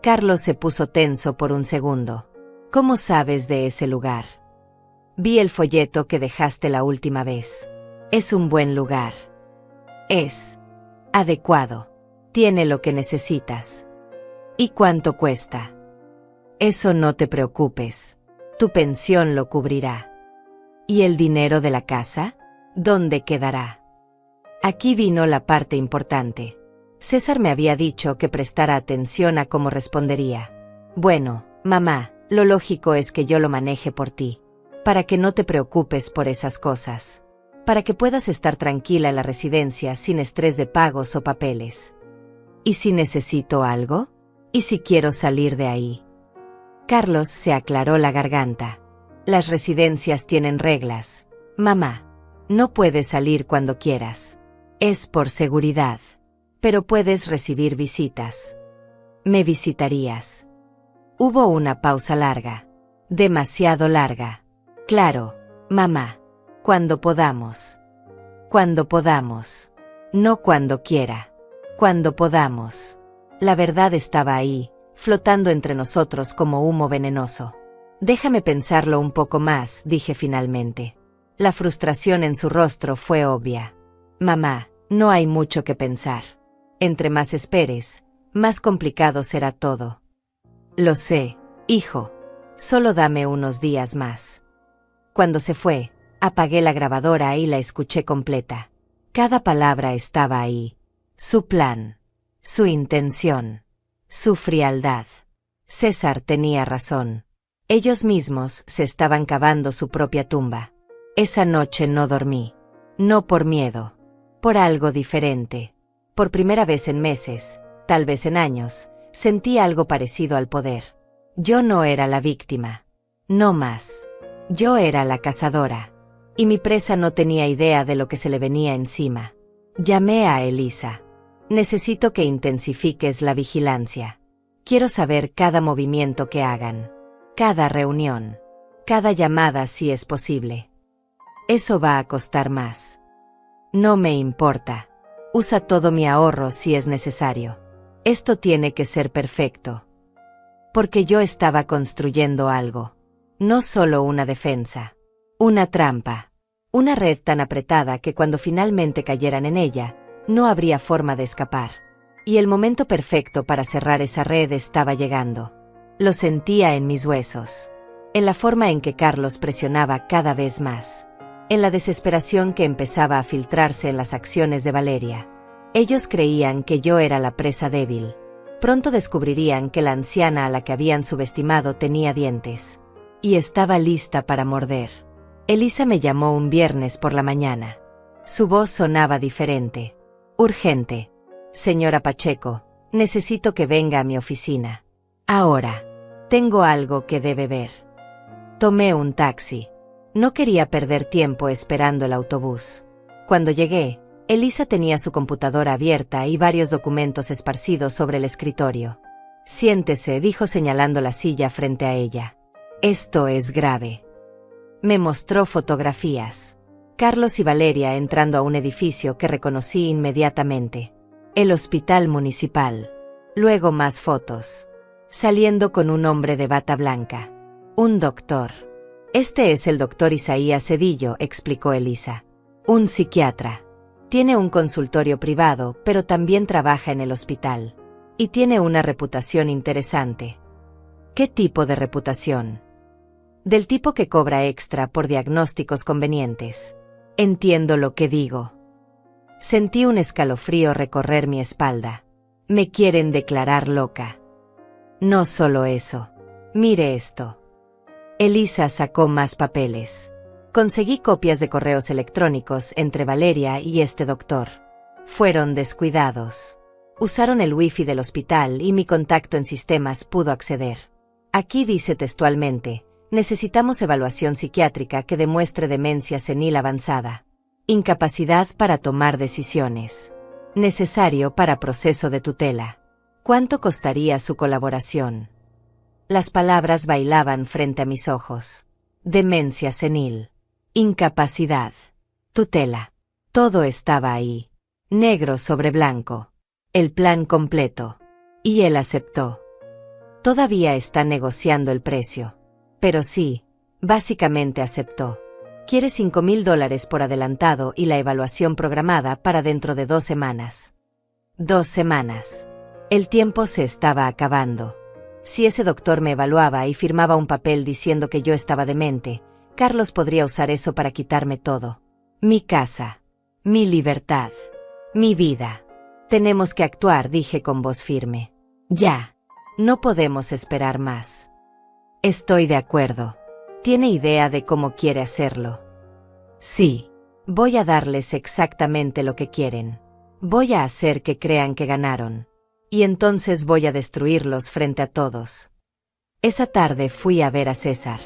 Carlos se puso tenso por un segundo. ¿Cómo sabes de ese lugar? Vi el folleto que dejaste la última vez. Es un buen lugar. Es adecuado. Tiene lo que necesitas. ¿Y cuánto cuesta? Eso no te preocupes. Tu pensión lo cubrirá. ¿Y el dinero de la casa? ¿Dónde quedará? Aquí vino la parte importante. César me había dicho que prestara atención a cómo respondería. Bueno, mamá, lo lógico es que yo lo maneje por ti. Para que no te preocupes por esas cosas. Para que puedas estar tranquila en la residencia sin estrés de pagos o papeles. ¿Y si necesito algo? ¿Y si quiero salir de ahí? Carlos se aclaró la garganta. Las residencias tienen reglas. Mamá, no puedes salir cuando quieras. Es por seguridad. pero puedes recibir visitas. ¿Me visitarías? Hubo una pausa larga. Demasiado larga. Claro, mamá. Cuando podamos. Cuando podamos. No cuando quiera. Cuando podamos. La verdad estaba ahí, flotando entre nosotros como humo venenoso. Déjame pensarlo un poco más, dije finalmente. La frustración en su rostro fue obvia. Mamá, no hay mucho que pensar. Entre más esperes, más complicado será todo. Lo sé, hijo. Solo dame unos días más. Cuando se fue, apagué la grabadora y la escuché completa. Cada palabra estaba ahí. Su plan. Su intención. Su frialdad. César tenía razón. Ellos mismos se estaban cavando su propia tumba. Esa noche no dormí. No por miedo. Por algo diferente. Por primera vez en meses, tal vez en años, sentí algo parecido al poder. Yo no era la víctima. No más. Yo era la cazadora. Y mi presa no tenía idea de lo que se le venía encima. Llamé a Elisa. Necesito que intensifiques la vigilancia. Quiero saber cada movimiento que hagan. Cada reunión. Cada llamada si es posible. Eso va a costar más. No me importa. Usa todo mi ahorro si es necesario. Esto tiene que ser perfecto. Porque yo estaba construyendo algo. No solo una defensa. Una trampa. Una red tan apretada que cuando finalmente cayeran en ella, no habría forma de escapar. Y el momento perfecto para cerrar esa red estaba llegando. Lo sentía en mis huesos. En la forma en que Carlos presionaba cada vez más. En la desesperación que empezaba a filtrarse en las acciones de Valeria. Ellos creían que yo era la presa débil. Pronto descubrirían que la anciana a la que habían subestimado tenía dientes. Y estaba lista para morder. Elisa me llamó un viernes por la mañana. Su voz sonaba diferente. Urgente. Señora Pacheco, necesito que venga a mi oficina. Ahora. Tengo algo que debe ver. Tomé un taxi. No quería perder tiempo esperando el autobús. Cuando llegué, Elisa tenía su computadora abierta y varios documentos esparcidos sobre el escritorio. Siéntese, dijo señalando la silla frente a ella. Esto es grave. Me mostró fotografías. Carlos y Valeria entrando a un edificio que reconocí inmediatamente. El hospital municipal. Luego más fotos. Saliendo con un hombre de bata blanca. Un doctor. Este es el doctor Isaías Cedillo, explicó Elisa. Un psiquiatra. Tiene un consultorio privado, pero también trabaja en el hospital. Y tiene una reputación interesante. ¿Qué tipo de reputación? Del tipo que cobra extra por diagnósticos convenientes. Entiendo lo que digo. Sentí un escalofrío recorrer mi espalda. Me quieren declarar loca. No solo eso. Mire esto. Elisa sacó más papeles. Conseguí copias de correos electrónicos entre Valeria y este doctor. Fueron descuidados. Usaron el wifi del hospital y mi contacto en sistemas pudo acceder. Aquí dice textualmente, necesitamos evaluación psiquiátrica que demuestre demencia senil avanzada. Incapacidad para tomar decisiones. Necesario para proceso de tutela. ¿Cuánto costaría su colaboración? Las palabras bailaban frente a mis ojos. Demencia senil. Incapacidad. Tutela. Todo estaba ahí. Negro sobre blanco. El plan completo. Y él aceptó. Todavía está negociando el precio. Pero sí, básicamente aceptó. Quiere $5,000 por adelantado y la evaluación programada para dentro de 2 semanas. 2 semanas. El tiempo se estaba acabando. Si ese doctor me evaluaba y firmaba un papel diciendo que yo estaba demente, Carlos podría usar eso para quitarme todo. Mi casa. Mi libertad. Mi vida. Tenemos que actuar, dije con voz firme. Ya. No podemos esperar más. Estoy de acuerdo. ¿Tiene idea de cómo quiere hacerlo? Sí. Voy a darles exactamente lo que quieren. Voy a hacer que crean que ganaron. Y entonces voy a destruirlos frente a todos. Esa tarde fui a ver a César.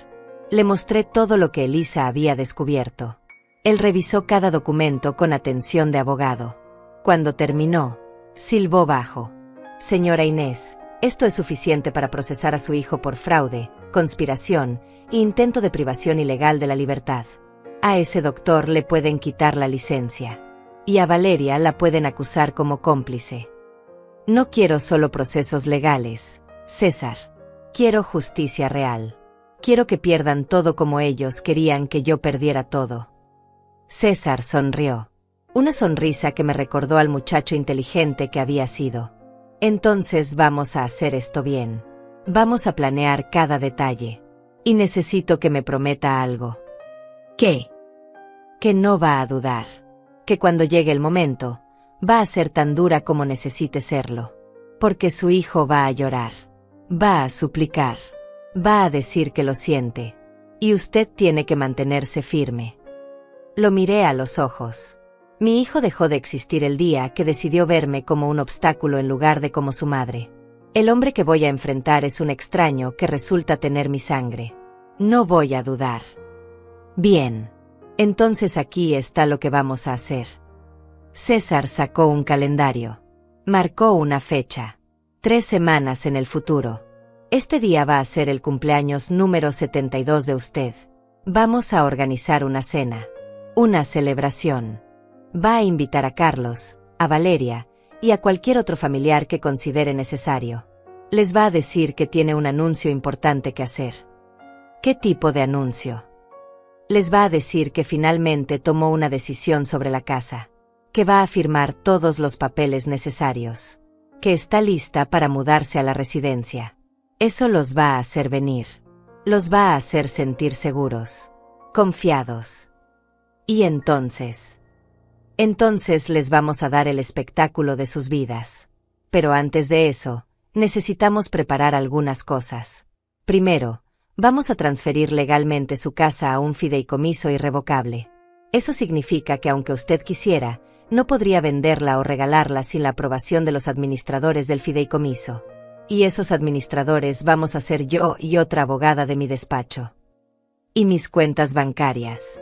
Le mostré todo lo que Elisa había descubierto. Él revisó cada documento con atención de abogado. Cuando terminó, Silbó bajo. Señora Inés, esto es suficiente para procesar a su hijo por fraude, conspiración e intento de privación ilegal de la libertad. A ese doctor le pueden quitar la licencia. Y a Valeria la pueden acusar como cómplice. No quiero solo procesos legales, César. Quiero justicia real. Quiero que pierdan todo como ellos querían que yo perdiera todo. César sonrió. Una sonrisa que me recordó al muchacho inteligente que había sido. Entonces vamos a hacer esto bien. Vamos a planear cada detalle. Y necesito que me prometa algo. ¿Qué? Que no va a dudar. Que cuando llegue el momento, va a ser tan dura como necesite serlo. Porque su hijo va a llorar. Va a suplicar. Va a decir que lo siente. Y usted tiene que mantenerse firme. Lo miré a los ojos. Mi hijo dejó de existir el día que decidió verme como un obstáculo en lugar de como su madre. El hombre que voy a enfrentar es un extraño que resulta tener mi sangre. No voy a dudar. Bien. Entonces aquí está lo que vamos a hacer. César sacó un calendario. Marcó una fecha. 3 semanas en el futuro. Este día va a ser el cumpleaños número 72 de usted. Vamos a organizar una cena. Una celebración. Va a invitar a Carlos, a Valeria y a cualquier otro familiar que considere necesario. Les va a decir que tiene un anuncio importante que hacer. ¿Qué tipo de anuncio? Les va a decir que finalmente tomó una decisión sobre la casa, que va a firmar todos los papeles necesarios, que está lista para mudarse a la residencia. Eso los va a hacer venir. Los va a hacer sentir seguros, confiados. Y entonces les vamos a dar el espectáculo de sus vidas. Pero antes de eso, necesitamos preparar algunas cosas. Primero, vamos a transferir legalmente su casa a un fideicomiso irrevocable. Eso significa que aunque usted quisiera, no podría venderla o regalarla sin la aprobación de los administradores del fideicomiso. Y esos administradores vamos a ser yo y otra abogada de mi despacho. Y mis cuentas bancarias.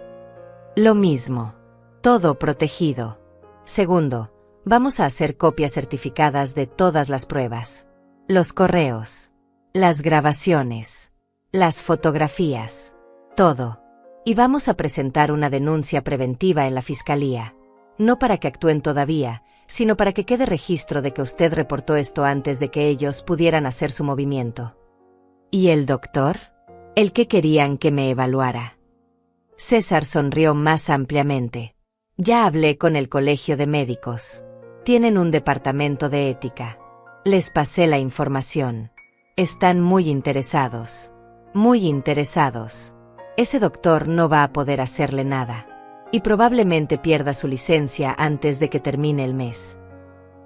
Lo mismo. Todo protegido. Segundo, vamos a hacer copias certificadas de todas las pruebas. Los correos. Las grabaciones. Las fotografías. Todo. Y vamos a presentar una denuncia preventiva en la fiscalía. No para que actúen todavía, sino para que quede registro de que usted reportó esto antes de que ellos pudieran hacer su movimiento. ¿Y el doctor? El que querían que me evaluara. César sonrió más ampliamente. Ya hablé con el colegio de médicos. Tienen un departamento de ética. Les pasé la información. Están muy interesados. Muy interesados. Ese doctor no va a poder hacerle nada. Y probablemente pierda su licencia antes de que termine el mes.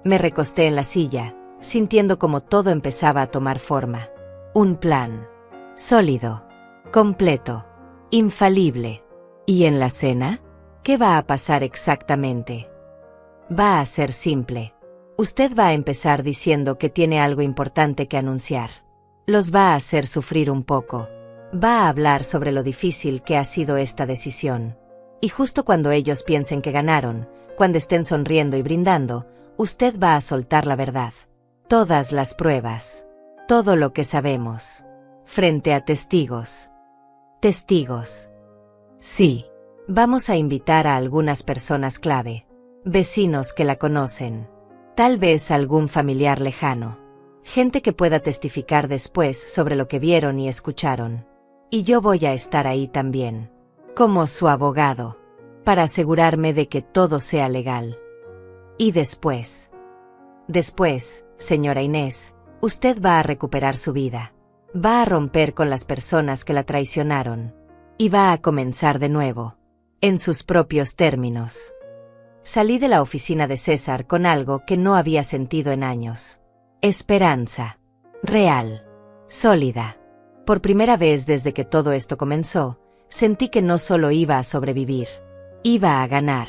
Me recosté en la silla, sintiendo como todo empezaba a tomar forma. Un plan. Sólido. Completo. Infalible. ¿Y en la cena? ¿Qué va a pasar exactamente? Va a ser simple. Usted va a empezar diciendo que tiene algo importante que anunciar. Los va a hacer sufrir un poco. Va a hablar sobre lo difícil que ha sido esta decisión. Y justo cuando ellos piensen que ganaron, cuando estén sonriendo y brindando, usted va a soltar la verdad. Todas las pruebas. Todo lo que sabemos. Frente a testigos. Testigos. Sí. Vamos a invitar a algunas personas clave. Vecinos que la conocen. Tal vez algún familiar lejano. Gente que pueda testificar después sobre lo que vieron y escucharon. Y yo voy a estar ahí también. Como su abogado. Para asegurarme de que todo sea legal. Y después, señora Inés, usted va a recuperar su vida. Va a romper con las personas que la traicionaron. Y va a comenzar de nuevo. En sus propios términos. Salí de la oficina de César con algo que no había sentido en años. Esperanza. Real. Sólida. Por primera vez desde que todo esto comenzó, sentí que no solo iba a sobrevivir. Iba a ganar.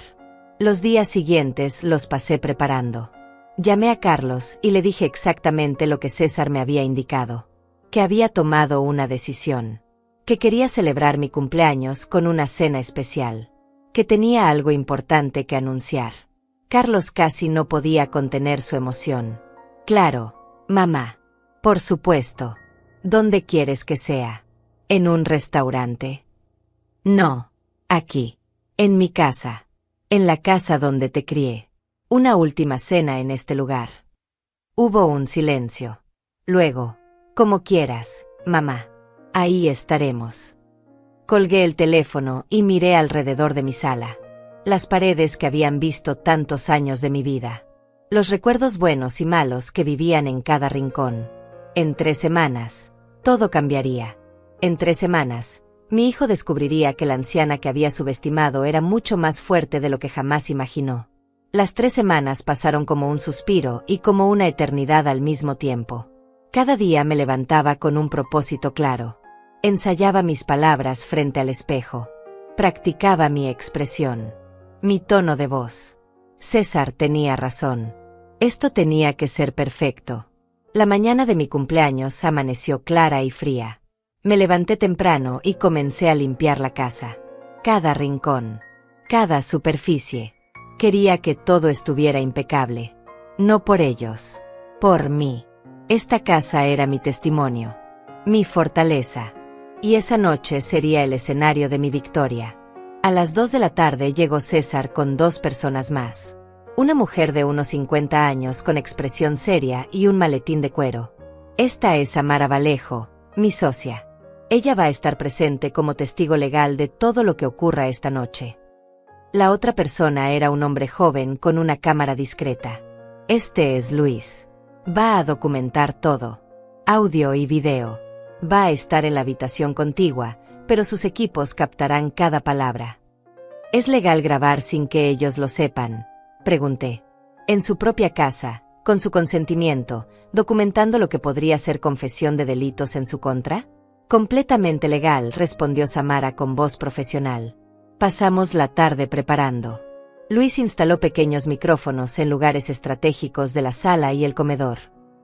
Los días siguientes los pasé preparando. Llamé a Carlos y le dije exactamente lo que César me había indicado. Que había tomado una decisión. Que quería celebrar mi cumpleaños con una cena especial. Que tenía algo importante que anunciar. Carlos casi no podía contener su emoción. Claro, mamá. Por supuesto. ¿Dónde quieres que sea? ¿En un restaurante? No. Aquí. En mi casa. En la casa donde te crié. Una última cena en este lugar. Hubo un silencio. Luego, como quieras, mamá. Ahí estaremos. Colgué el teléfono y miré alrededor de mi sala. Las paredes que habían visto tantos años de mi vida. Los recuerdos buenos y malos que vivían en cada rincón. En 3 semanas, todo cambiaría. En 3 semanas, mi hijo descubriría que la anciana que había subestimado era mucho más fuerte de lo que jamás imaginó. Las 3 semanas pasaron como un suspiro y como una eternidad al mismo tiempo. Cada día me levantaba con un propósito claro. Ensayaba mis palabras frente al espejo. Practicaba mi expresión. Mi tono de voz. César tenía razón. Esto tenía que ser perfecto. La mañana de mi cumpleaños amaneció clara y fría. Me levanté temprano y comencé a limpiar la casa. Cada rincón. Cada superficie. Quería que todo estuviera impecable. No por ellos. Por mí. Esta casa era mi testimonio. Mi fortaleza. Y esa noche sería el escenario de mi victoria. A las 2 de la tarde llegó César con 2 personas más. Una mujer de unos 50 años con expresión seria y un maletín de cuero. Esta es Samara Vallejo, mi socia. Ella va a estar presente como testigo legal de todo lo que ocurra esta noche. La otra persona era un hombre joven con una cámara discreta. Este es Luis. Va a documentar todo. Audio y video. Va a estar en la habitación contigua, pero sus equipos captarán cada palabra. ¿Es legal grabar sin que ellos lo sepan?, pregunté. En su propia casa, con su consentimiento, documentando lo que podría ser confesión de delitos en su contra. Completamente legal, respondió Samara con voz profesional. Pasamos la tarde preparando. Luis instaló pequeños micrófonos en lugares estratégicos de la sala y el comedor.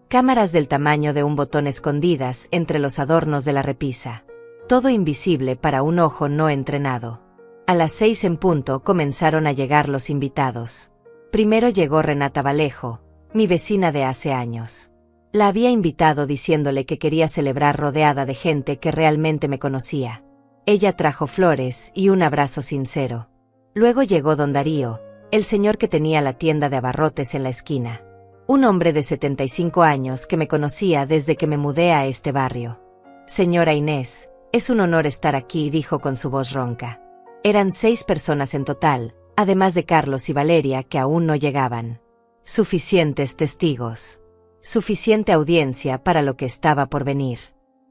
Cámaras del tamaño de un botón escondidas entre los adornos de la repisa. Todo invisible para un ojo no entrenado. A las 6 en punto comenzaron a llegar los invitados. Primero llegó Renata Vallejo, mi vecina de hace años. La había invitado diciéndole que quería celebrar rodeada de gente que realmente me conocía. Ella trajo flores y un abrazo sincero. Luego llegó don Darío, el señor que tenía la tienda de abarrotes en la esquina. Un hombre de 75 años que me conocía desde que me mudé a este barrio. Señora Inés, es un honor estar aquí, dijo con su voz ronca. Eran 6 personas en total, además de Carlos y Valeria que aún no llegaban. Suficientes testigos. Suficiente audiencia para lo que estaba por venir.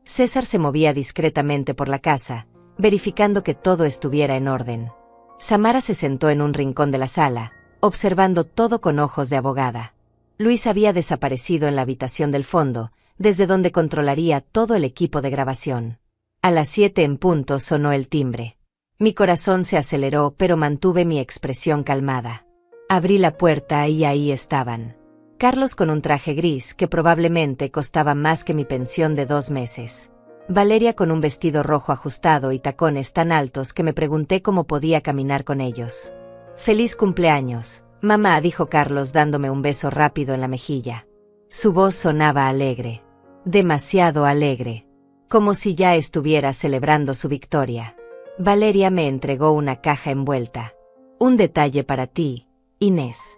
César se movía discretamente por la casa, verificando que todo estuviera en orden. Samara se sentó en un rincón de la sala, observando todo con ojos de abogada. Luis había desaparecido en la habitación del fondo, desde donde controlaría todo el equipo de grabación. A las 7 en punto sonó el timbre. Mi corazón se aceleró, pero mantuve mi expresión calmada. Abrí la puerta y ahí estaban. Carlos con un traje gris que probablemente costaba más que mi pensión de 2 meses. Valeria con un vestido rojo ajustado y tacones tan altos que me pregunté cómo podía caminar con ellos. «Feliz cumpleaños, mamá», dijo Carlos dándome un beso rápido en la mejilla. Su voz sonaba alegre. Demasiado alegre. Como si ya estuviera celebrando su victoria. Valeria me entregó una caja envuelta. «Un detalle para ti, Inés».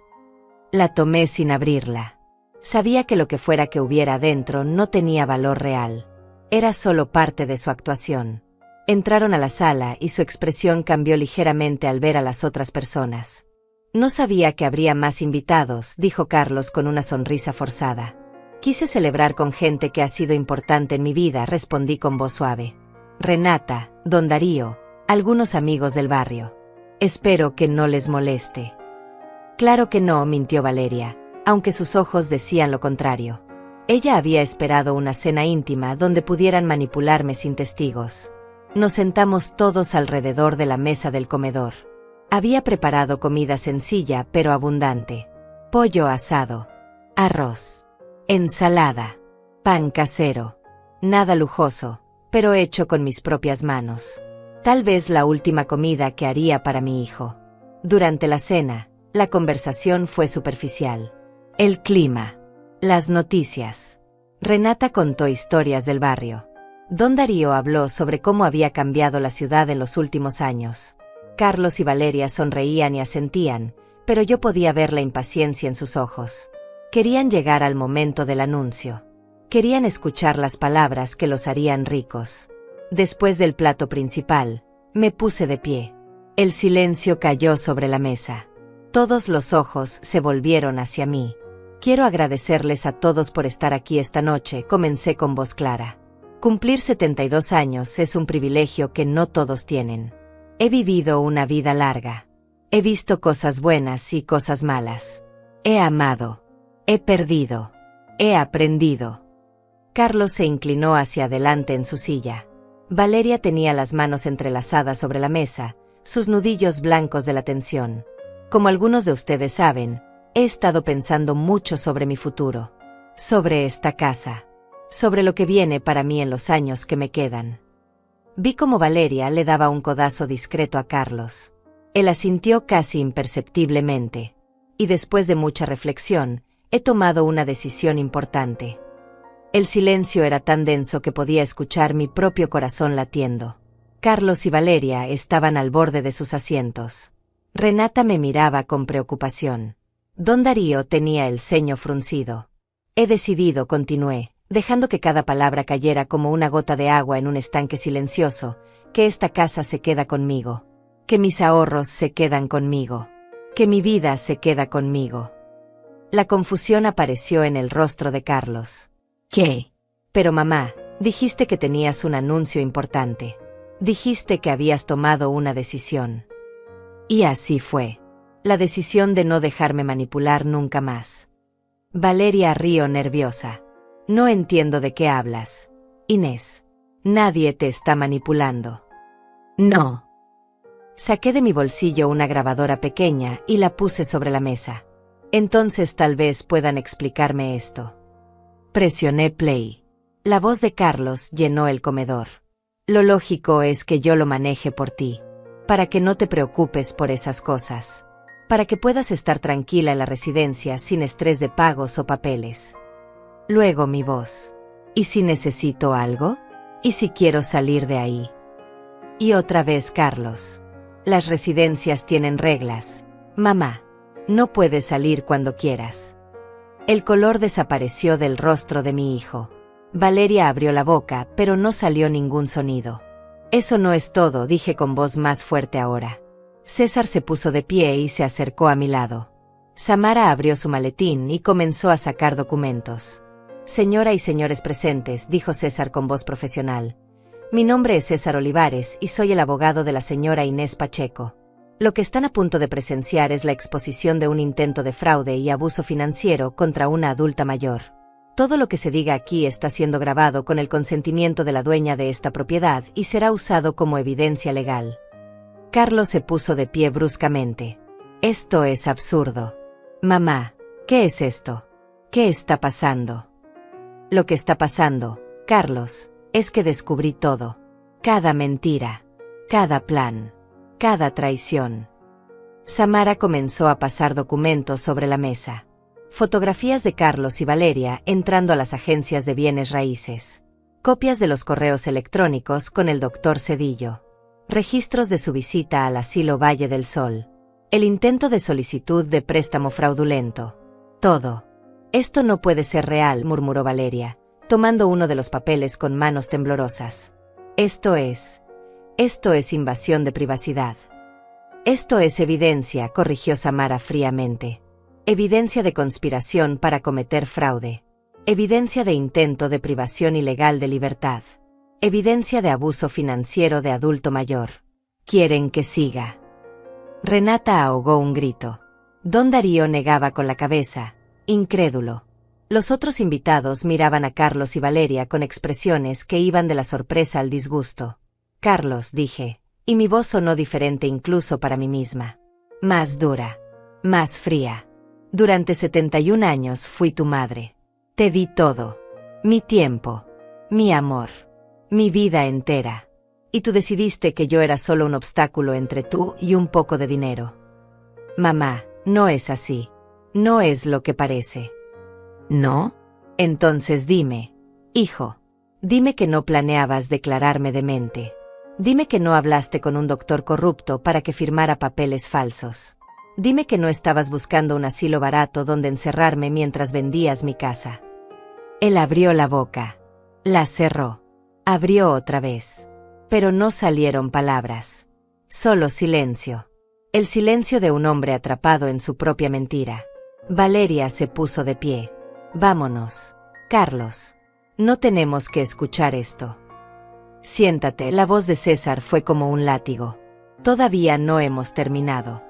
La tomé sin abrirla. Sabía que lo que fuera que hubiera adentro no tenía valor real. Era solo parte de su actuación. Entraron a la sala y su expresión cambió ligeramente al ver a las otras personas. «No sabía que habría más invitados», dijo Carlos con una sonrisa forzada. «Quise celebrar con gente que ha sido importante en mi vida», respondí con voz suave. «Renata, don Darío, algunos amigos del barrio. Espero que no les moleste». «Claro que no», mintió Valeria, aunque sus ojos decían lo contrario. Ella había esperado una cena íntima donde pudieran manipularme sin testigos. Nos sentamos todos alrededor de la mesa del comedor. Había preparado comida sencilla pero abundante. Pollo asado, arroz, ensalada, pan casero. Nada lujoso, pero hecho con mis propias manos. Tal vez la última comida que haría para mi hijo. Durante la cena, La conversación fue superficial. El clima. Las noticias. Renata contó historias del barrio. Don Darío habló sobre cómo había cambiado la ciudad en los últimos años. Carlos y Valeria sonreían y asentían, pero yo podía ver la impaciencia en sus ojos. Querían llegar al momento del anuncio. Querían escuchar las palabras que los harían ricos. Después del plato principal, me puse de pie. El silencio cayó sobre la mesa. Todos los ojos se volvieron hacia mí. Quiero agradecerles a todos por estar aquí esta noche, comencé con voz clara. Cumplir 72 años es un privilegio que no todos tienen. He vivido una vida larga. He visto cosas buenas y cosas malas. He amado. He perdido. He aprendido. Carlos se inclinó hacia adelante en su silla. Valeria tenía las manos entrelazadas sobre la mesa, sus nudillos blancos de la tensión. Como algunos de ustedes saben, he estado pensando mucho sobre mi futuro. Sobre esta casa. Sobre lo que viene para mí en los años que me quedan. Vi cómo Valeria le daba un codazo discreto a Carlos. Él asintió casi imperceptiblemente. Y después de mucha reflexión, he tomado una decisión importante. El silencio era tan denso que podía escuchar mi propio corazón latiendo. Carlos y Valeria estaban al borde de sus asientos. Renata me miraba con preocupación. Don Darío tenía el ceño fruncido. He decidido, continué, dejando que cada palabra cayera como una gota de agua en un estanque silencioso, que esta casa se queda conmigo. Que mis ahorros se quedan conmigo. Que mi vida se queda conmigo. La confusión apareció en el rostro de Carlos. ¿Qué? Pero mamá, dijiste que tenías un anuncio importante. Dijiste que habías tomado una decisión. Y así fue. La decisión de no dejarme manipular nunca más. Valeria rió nerviosa. No entiendo de qué hablas. Inés. Nadie te está manipulando. No. Saqué de mi bolsillo una grabadora pequeña y la puse sobre la mesa. Entonces tal vez puedan explicarme esto. Presioné play. La voz de Carlos llenó el comedor. Lo lógico es que yo lo maneje por ti. Para que no te preocupes por esas cosas. Para que puedas estar tranquila en la residencia sin estrés de pagos o papeles. Luego mi voz. ¿Y si necesito algo? ¿Y si quiero salir de ahí? Y otra vez Carlos. Las residencias tienen reglas. Mamá. No puedes salir cuando quieras. El color desapareció del rostro de mi hijo. Valeria abrió la boca, pero no salió ningún sonido. Eso no es todo, dije con voz más fuerte ahora. César se puso de pie y se acercó a mi lado. Samara abrió su maletín y comenzó a sacar documentos. Señora y señores presentes, dijo César con voz profesional. Mi nombre es César Olivares y soy el abogado de la señora Inés Pacheco. Lo que están a punto de presenciar es la exposición de un intento de fraude y abuso financiero contra una adulta mayor. Todo lo que se diga aquí está siendo grabado con el consentimiento de la dueña de esta propiedad y será usado como evidencia legal. Carlos se puso de pie bruscamente. Esto es absurdo. Mamá, ¿qué es esto? ¿Qué está pasando? Lo que está pasando, Carlos, es que descubrí todo. Cada mentira. Cada plan. Cada traición. Samara comenzó a pasar documentos sobre la mesa. Fotografías de Carlos y Valeria entrando a las agencias de bienes raíces. Copias de los correos electrónicos con el doctor Cedillo. Registros de su visita al asilo Valle del Sol. El intento de solicitud de préstamo fraudulento. Todo. Esto no puede ser real, murmuró Valeria, tomando uno de los papeles con manos temblorosas. Esto es invasión de privacidad. Esto es evidencia, corrigió Samara fríamente. Evidencia de conspiración para cometer fraude. Evidencia de intento de privación ilegal de libertad. Evidencia de abuso financiero de adulto mayor. ¿Quieren que siga? Renata ahogó un grito. Don Darío negaba con la cabeza, incrédulo. Los otros invitados miraban a Carlos y Valeria con expresiones que iban de la sorpresa al disgusto. Carlos, dije, y mi voz sonó diferente incluso para mí misma. Más dura. Más fría. Durante 71 años fui tu madre. Te di todo. Mi tiempo. Mi amor. Mi vida entera. Y tú decidiste que yo era solo un obstáculo entre tú y un poco de dinero. Mamá, No es así. No es lo que parece. ¿No? Entonces dime, hijo. Dime que no planeabas declararme demente. Dime que no hablaste con un doctor corrupto para que firmara papeles falsos. Dime que no estabas buscando un asilo barato donde encerrarme mientras vendías mi casa. Él abrió la boca. La cerró. Abrió otra vez. Pero no salieron palabras. Solo silencio. El silencio de un hombre atrapado en su propia mentira. Valeria se puso de pie. Vámonos, Carlos. No tenemos que escuchar esto. Siéntate. La voz de César fue como un látigo. Todavía no hemos terminado.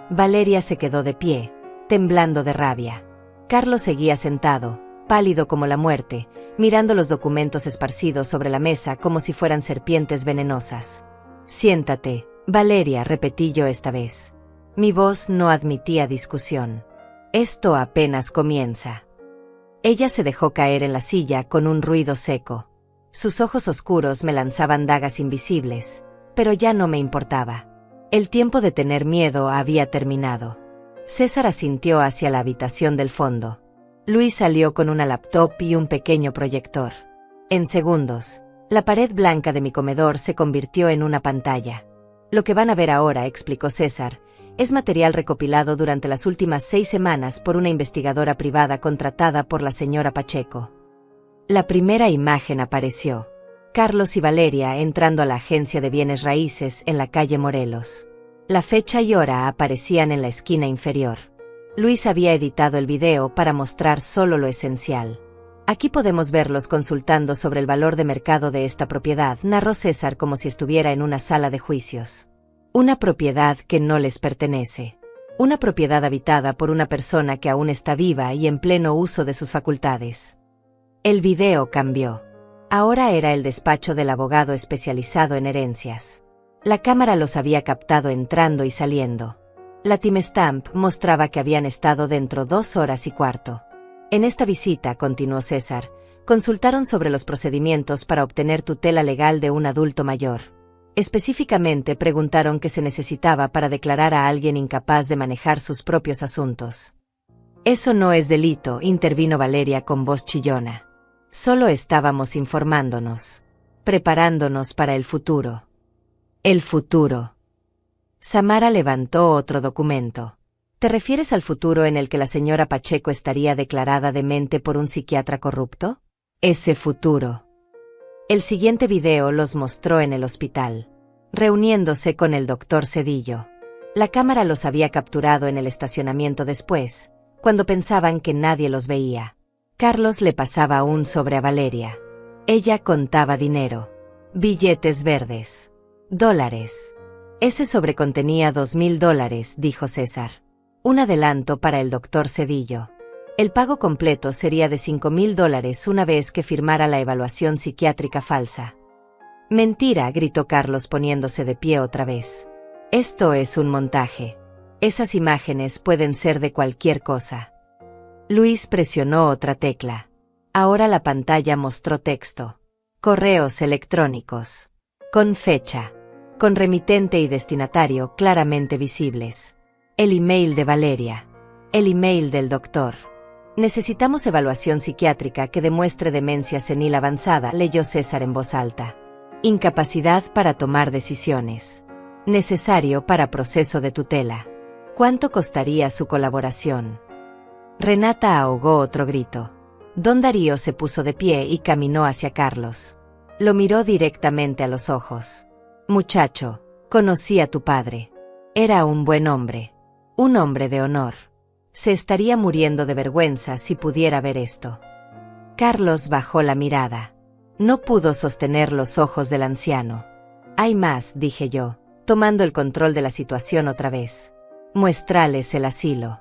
Valeria se quedó de pie, temblando de rabia. Carlos seguía sentado, pálido como la muerte, mirando los documentos esparcidos sobre la mesa como si fueran serpientes venenosas. Siéntate, Valeria, repetí yo esta vez. Mi voz no admitía discusión. Esto apenas comienza. Ella se dejó caer en la silla con un ruido seco. Sus ojos oscuros me lanzaban dagas invisibles, pero ya no me importaba. El tiempo de tener miedo había terminado. César asintió hacia la habitación del fondo. Luis salió con una laptop y un pequeño proyector. En segundos, la pared blanca de mi comedor se convirtió en una pantalla. Lo que van a ver ahora, explicó César, es material recopilado durante las últimas 6 semanas por una investigadora privada contratada por la señora Pacheco. La primera imagen apareció. Carlos y Valeria entrando a la agencia de bienes raíces en la calle Morelos. La fecha y hora aparecían en la esquina inferior. Luis había editado el video para mostrar solo lo esencial. Aquí podemos verlos consultando sobre el valor de mercado de esta propiedad, narró César como si estuviera en una sala de juicios. Una propiedad que no les pertenece. Una propiedad habitada por una persona que aún está viva y en pleno uso de sus facultades. El video cambió. Ahora era el despacho del abogado especializado en herencias. La cámara los había captado entrando y saliendo. La timestamp mostraba que habían estado dentro 2 horas y cuarto. En esta visita, continuó César, consultaron sobre los procedimientos para obtener tutela legal de un adulto mayor. Específicamente preguntaron qué se necesitaba para declarar a alguien incapaz de manejar sus propios asuntos. Eso no es delito, intervino Valeria con voz chillona. Solo estábamos informándonos, preparándonos para el futuro. El futuro. Samara levantó otro documento. ¿Te refieres al futuro en el que la señora Pacheco estaría declarada demente por un psiquiatra corrupto? Ese futuro. El siguiente video los mostró en el hospital, reuniéndose con el doctor Cedillo. La cámara los había capturado en el estacionamiento después, cuando pensaban que nadie los veía. Carlos le pasaba un sobre a Valeria. Ella contaba dinero. Billetes verdes. Dólares. Ese sobre contenía $2,000, dijo César. Un adelanto para el doctor Cedillo. El pago completo sería de $5,000 una vez que firmara la evaluación psiquiátrica falsa. Mentira, gritó Carlos poniéndose de pie otra vez. Esto es un montaje. Esas imágenes pueden ser de cualquier cosa. Luis presionó otra tecla. Ahora la pantalla mostró texto. Correos electrónicos. Con fecha. Con remitente y destinatario claramente visibles. El email de Valeria. El email del doctor. Necesitamos evaluación psiquiátrica que demuestre demencia senil avanzada, leyó César en voz alta. Incapacidad para tomar decisiones. Necesario para proceso de tutela. ¿Cuánto costaría su colaboración? Renata ahogó otro grito. Don Darío se puso de pie y caminó hacia Carlos. Lo miró directamente a los ojos. Muchacho, conocí a tu padre. Era un buen hombre. Un hombre de honor. Se estaría muriendo de vergüenza si pudiera ver esto. Carlos bajó la mirada. No pudo sostener los ojos del anciano. Hay más, dije yo, tomando el control de la situación otra vez. Muéstrales el asilo.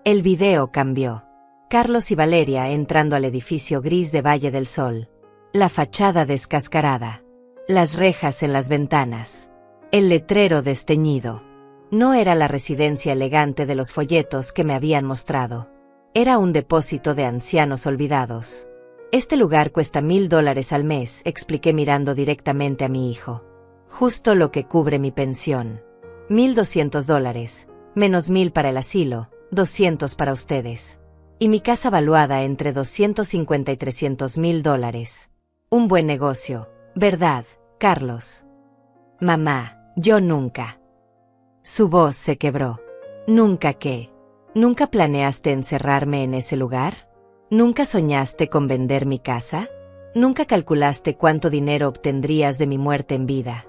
El video cambió. Carlos y Valeria entrando al edificio gris de Valle del Sol. La fachada descascarada. Las rejas en las ventanas. El letrero desteñido. No era la residencia elegante de los folletos que me habían mostrado. Era un depósito de ancianos olvidados. Este lugar cuesta $1,000 al mes, expliqué mirando directamente a mi hijo. Justo lo que cubre mi pensión. $1,200. menos 1000 para el asilo, 200 para ustedes. Y mi casa valuada entre 250 y 300,000 dólares. Un buen negocio, ¿verdad, Carlos? Mamá, yo nunca. Su voz se quebró. ¿Nunca qué? ¿Nunca planeaste encerrarme en ese lugar? ¿Nunca soñaste con vender mi casa? ¿Nunca calculaste cuánto dinero obtendrías de mi muerte en vida?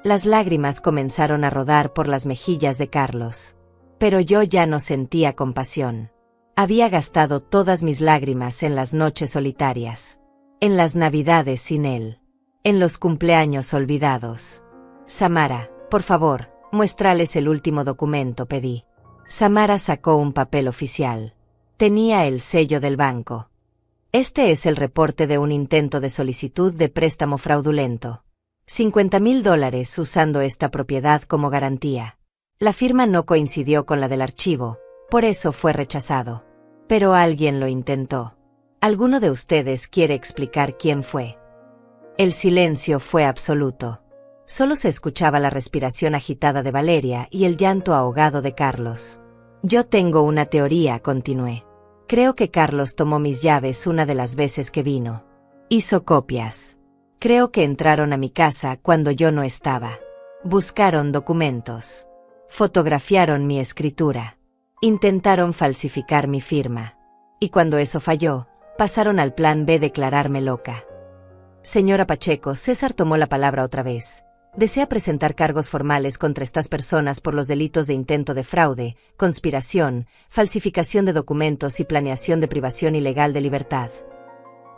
Las lágrimas comenzaron a rodar por las mejillas de Carlos. Pero yo ya no sentía compasión. Había gastado todas mis lágrimas en las noches solitarias, en las navidades sin él, en los cumpleaños olvidados. Samara, por favor, muéstrales el último documento, pedí. Samara sacó un papel oficial. Tenía el sello del banco. Este es el reporte de un intento de solicitud de préstamo fraudulento. 50,000 dólares usando esta propiedad como garantía. La firma no coincidió con la del archivo, por eso fue rechazado. Pero alguien lo intentó. ¿Alguno de ustedes quiere explicar quién fue? El silencio fue absoluto. Solo se escuchaba la respiración agitada de Valeria y el llanto ahogado de Carlos. Yo tengo una teoría, continué. Creo que Carlos tomó mis llaves una de las veces que vino. Hizo copias. Creo que entraron a mi casa cuando yo no estaba. Buscaron documentos. Fotografiaron mi escritura. Intentaron falsificar mi firma. Y cuando eso falló, pasaron al plan B, declararme loca. Señora Pacheco, César tomó la palabra otra vez. Desea presentar cargos formales contra estas personas por los delitos de intento de fraude, conspiración, falsificación de documentos y planeación de privación ilegal de libertad.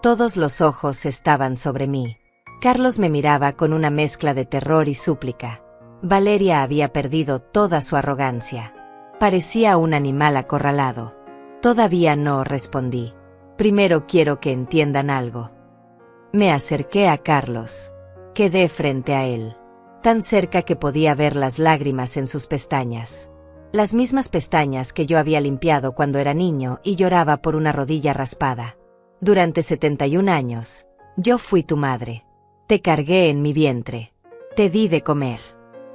Todos los ojos estaban sobre mí. Carlos me miraba con una mezcla de terror y súplica. Valeria había perdido toda su arrogancia. Parecía un animal acorralado. Todavía no respondí. Primero quiero que entiendan algo. Me acerqué a Carlos. Quedé frente a él. Tan cerca que podía ver las lágrimas en sus pestañas. Las mismas pestañas que yo había limpiado cuando era niño y lloraba por una rodilla raspada. Durante 71 años, yo fui tu madre. Te cargué en mi vientre. Te di de comer.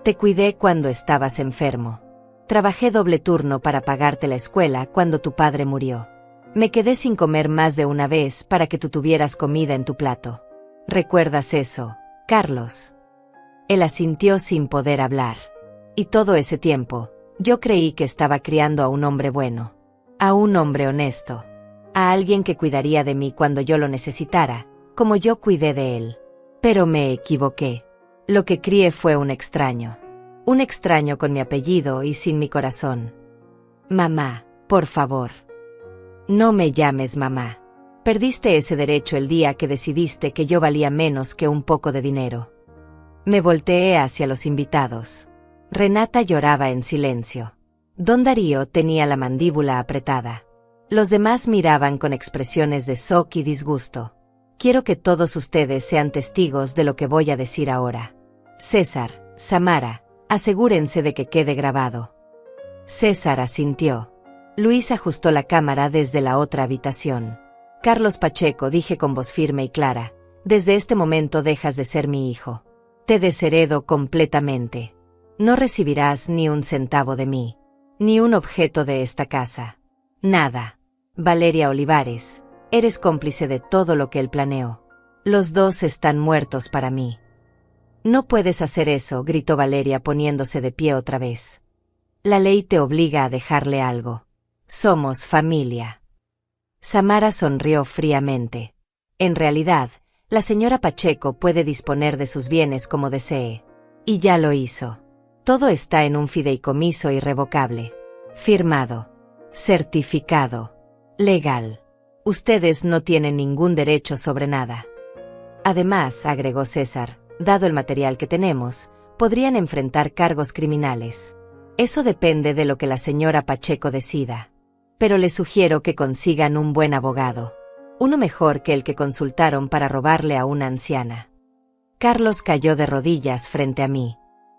Te cuidé cuando estabas enfermo. Trabajé doble turno para pagarte la escuela cuando tu padre murió. Me quedé sin comer más de una vez para que tú tuvieras comida en tu plato. ¿Recuerdas eso, Carlos? Él asintió sin poder hablar. Y todo ese tiempo, yo creí que estaba criando a un hombre bueno. A un hombre honesto. A alguien que cuidaría de mí cuando yo lo necesitara, como yo cuidé de él. Pero me equivoqué. Lo que crié fue un extraño. Un extraño con mi apellido y sin mi corazón. Mamá, por favor. No me llames mamá. Perdiste ese derecho el día que decidiste que yo valía menos que un poco de dinero. Me volteé hacia los invitados. Renata lloraba en silencio. Don Darío tenía la mandíbula apretada. Los demás miraban con expresiones de shock y disgusto. Quiero que todos ustedes sean testigos de lo que voy a decir ahora. César, Samara, asegúrense de que quede grabado. César asintió. Luis ajustó la cámara desde la otra habitación. Carlos Pacheco, dije con voz firme y clara, desde este momento dejas de ser mi hijo. Te desheredo completamente. No recibirás ni un centavo de mí, ni un objeto de esta casa. Nada. Valeria Olivares, eres cómplice de todo lo que él planeó. Los dos están muertos para mí. No puedes hacer eso, gritó Valeria poniéndose de pie otra vez. La ley te obliga a dejarle algo. Somos familia. Samara sonrió fríamente. En realidad, la señora Pacheco puede disponer de sus bienes como desee. Y ya lo hizo. Todo está en un fideicomiso irrevocable. Firmado. Certificado. Legal. Ustedes no tienen ningún derecho sobre nada. Además, agregó César, dado el material que tenemos, podrían enfrentar cargos criminales. Eso depende de lo que la señora Pacheco decida. Pero les sugiero que consigan un buen abogado. Uno mejor que el que consultaron para robarle a una anciana. Carlos cayó de rodillas frente a mí.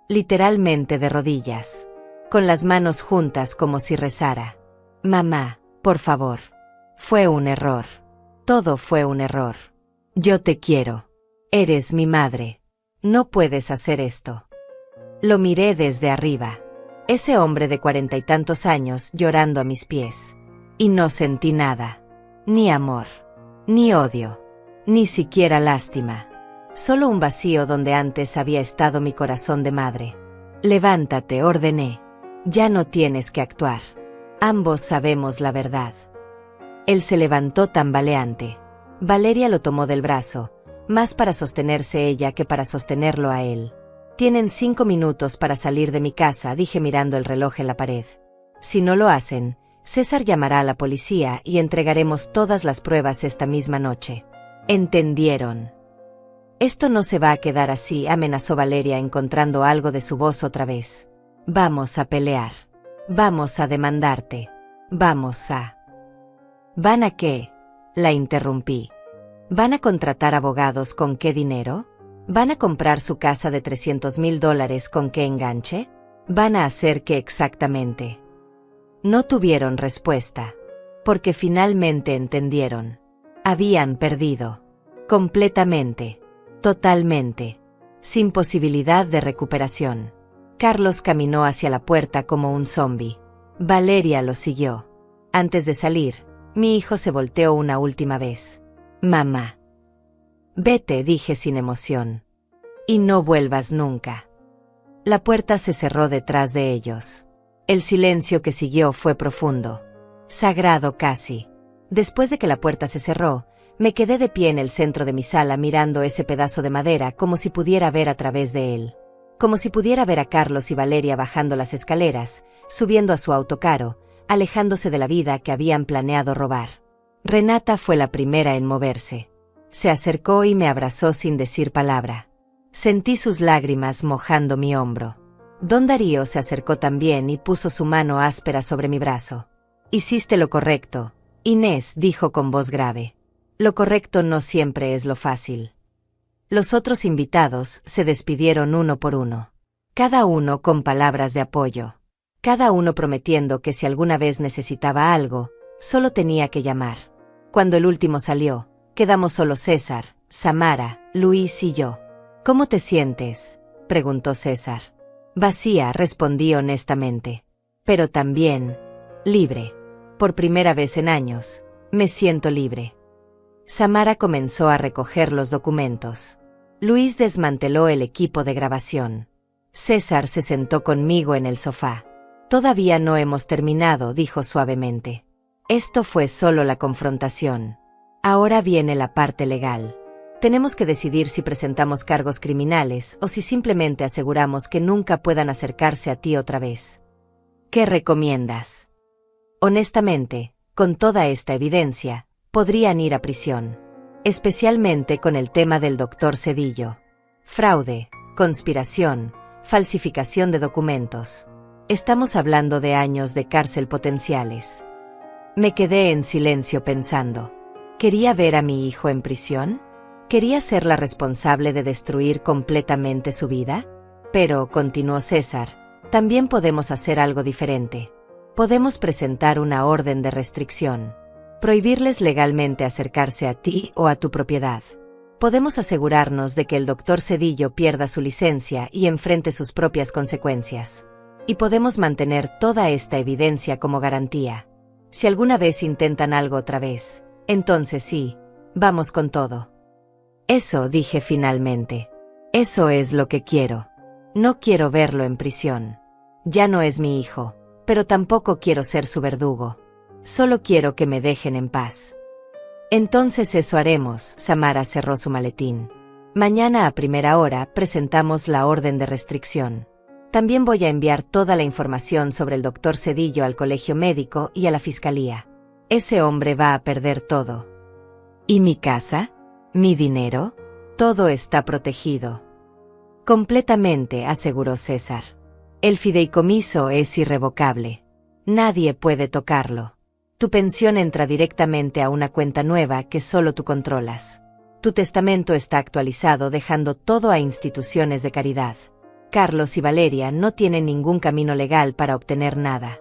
Literalmente de rodillas. Con las manos juntas como si rezara. Mamá, por favor. Fue un error. Todo fue un error. Yo te quiero. Eres mi madre. No puedes hacer esto. Lo miré desde arriba. Ese hombre de 40 y tantos años llorando a mis pies. Y no sentí nada. Ni amor. Ni odio. Ni siquiera lástima. Solo un vacío donde antes había estado mi corazón de madre. Levántate, ordené. Ya no tienes que actuar. Ambos sabemos la verdad. Él se levantó tambaleante. Valeria lo tomó del brazo, más para sostenerse ella que para sostenerlo a él. Tienen 5 minutos para salir de mi casa, dije mirando el reloj en la pared. Si no lo hacen, César llamará a la policía y entregaremos todas las pruebas esta misma noche. ¿Entendieron? Esto no se va a quedar así, amenazó Valeria encontrando algo de su voz otra vez. Vamos a pelear. Vamos a demandarte. Vamos a... ¿Van a qué? La interrumpí. ¿Van a contratar abogados con qué dinero? ¿Van a comprar su casa de $300,000 con qué enganche? ¿Van a hacer qué exactamente? No tuvieron respuesta. Porque finalmente entendieron. Habían perdido. Completamente. Totalmente. Sin posibilidad de recuperación. Carlos caminó hacia la puerta como un zombi. Valeria lo siguió. Antes de salir, mi hijo se volteó una última vez. Mamá. Vete, dije sin emoción. Y no vuelvas nunca. La puerta se cerró detrás de ellos. El silencio que siguió fue profundo. Sagrado casi. Después de que la puerta se cerró, me quedé de pie en el centro de mi sala mirando ese pedazo de madera como si pudiera ver a través de él. Como si pudiera ver a Carlos y Valeria bajando las escaleras, subiendo a su autocaro, alejándose de la vida que habían planeado robar. Renata fue la primera en moverse. Se acercó y me abrazó sin decir palabra. Sentí sus lágrimas mojando mi hombro. Don Darío se acercó también y puso su mano áspera sobre mi brazo. Hiciste lo correcto, Inés, dijo con voz grave. Lo correcto no siempre es lo fácil. Los otros invitados se despidieron uno por uno. Cada uno con palabras de apoyo. Cada uno prometiendo que si alguna vez necesitaba algo, solo tenía que llamar. Cuando el último salió, quedamos solo César, Samara, Luis y yo. ¿Cómo te sientes?, preguntó César. Vacía, respondí honestamente. Pero también, libre. Por primera vez en años, me siento libre. Samara comenzó a recoger los documentos. Luis desmanteló el equipo de grabación. César se sentó conmigo en el sofá. Todavía no hemos terminado, dijo suavemente. Esto fue solo la confrontación. Ahora viene la parte legal. Tenemos que decidir si presentamos cargos criminales o si simplemente aseguramos que nunca puedan acercarse a ti otra vez. ¿Qué recomiendas? Honestamente, con toda esta evidencia, podrían ir a prisión. Especialmente con el tema del doctor Cedillo. Fraude, conspiración, falsificación de documentos. Estamos hablando de años de cárcel potenciales. Me quedé en silencio pensando. ¿Quería ver a mi hijo en prisión? ¿Quería ser la responsable de destruir completamente su vida? Pero, continuó César, también podemos hacer algo diferente. Podemos presentar una orden de restricción. Prohibirles legalmente acercarse a ti o a tu propiedad. Podemos asegurarnos de que el doctor Cedillo pierda su licencia y enfrente sus propias consecuencias. Y podemos mantener toda esta evidencia como garantía. Si alguna vez intentan algo otra vez, entonces sí, vamos con todo. Eso, dije finalmente. Eso es lo que quiero. No quiero verlo en prisión. Ya no es mi hijo, pero tampoco quiero ser su verdugo. Solo quiero que me dejen en paz. Entonces eso haremos, Samara cerró su maletín. Mañana a primera hora presentamos la orden de restricción. También voy a enviar toda la información sobre el doctor Cedillo al colegio médico y a la fiscalía. Ese hombre va a perder todo. ¿Y mi casa? ¿Mi dinero? Todo está protegido. Completamente, aseguró César. El fideicomiso es irrevocable. Nadie puede tocarlo. Tu pensión entra directamente a una cuenta nueva que solo tú controlas. Tu testamento está actualizado dejando todo a instituciones de caridad. Carlos y Valeria no tienen ningún camino legal para obtener nada.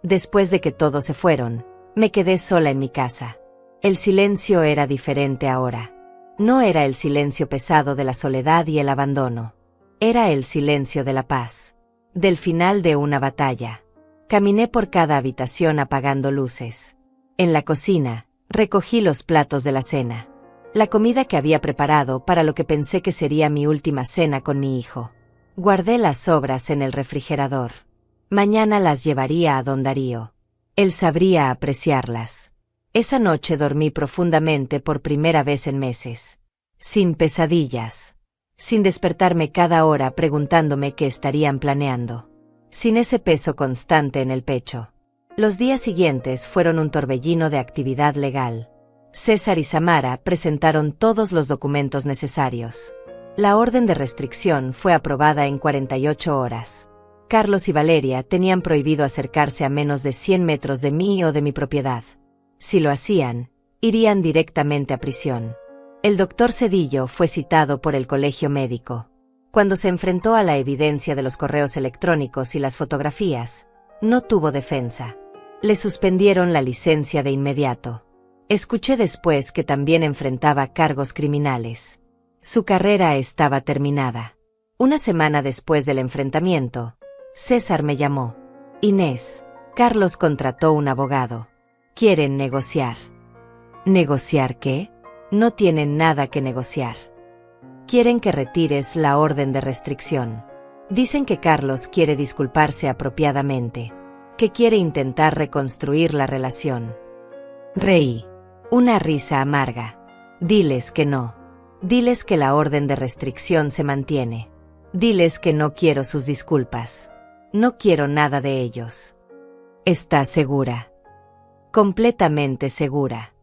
Después de que todos se fueron, me quedé sola en mi casa. El silencio era diferente ahora. No era el silencio pesado de la soledad y el abandono. Era el silencio de la paz. del final de una batalla. Caminé por cada habitación apagando luces. En la cocina, recogí los platos de la cena. La comida que había preparado para lo que pensé que sería mi última cena con mi hijo. Guardé las sobras en el refrigerador. Mañana las llevaría a don Darío. Él sabría apreciarlas. Esa noche dormí profundamente por primera vez en meses. Sin pesadillas. Sin despertarme cada hora preguntándome qué estarían planeando. Sin ese peso constante en el pecho. Los días siguientes fueron un torbellino de actividad legal. César y Samara presentaron todos los documentos necesarios. La orden de restricción fue aprobada en 48 horas. Carlos y Valeria tenían prohibido acercarse a menos de 100 metros de mí o de mi propiedad. Si lo hacían, irían directamente a prisión. El doctor Cedillo fue citado por el colegio médico. Cuando se enfrentó a la evidencia de los correos electrónicos y las fotografías, no tuvo defensa. Le suspendieron la licencia de inmediato. Escuché después que también enfrentaba cargos criminales. Su carrera estaba terminada. Una semana después del enfrentamiento, César me llamó. Inés, Carlos contrató un abogado. Quieren negociar. ¿Negociar qué? No tienen nada que negociar. Quieren que retires la orden de restricción. Dicen que Carlos quiere disculparse apropiadamente, que quiere intentar reconstruir la relación. Reí. Una risa amarga. Diles que no. Diles que la orden de restricción se mantiene. Diles que no quiero sus disculpas. No quiero nada de ellos. ¿Estás segura? Completamente segura.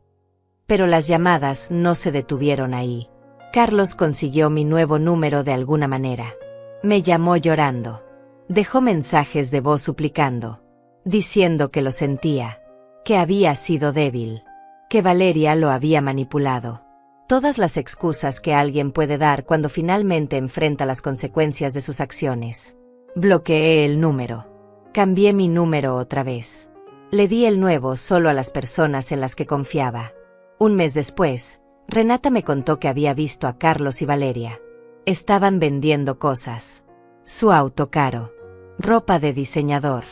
Pero las llamadas no se detuvieron ahí. Carlos consiguió mi nuevo número de alguna manera. Me llamó llorando. Dejó mensajes de voz suplicando, diciendo que lo sentía, que había sido débil, que Valeria lo había manipulado. Todas las excusas que alguien puede dar cuando finalmente enfrenta las consecuencias de sus acciones. Bloqueé el número. Cambié mi número otra vez. Le di el nuevo solo a las personas en las que confiaba. Un mes después, Renata me contó que había visto a Carlos y Valeria. Estaban vendiendo cosas. Su auto caro. Ropa de diseñador.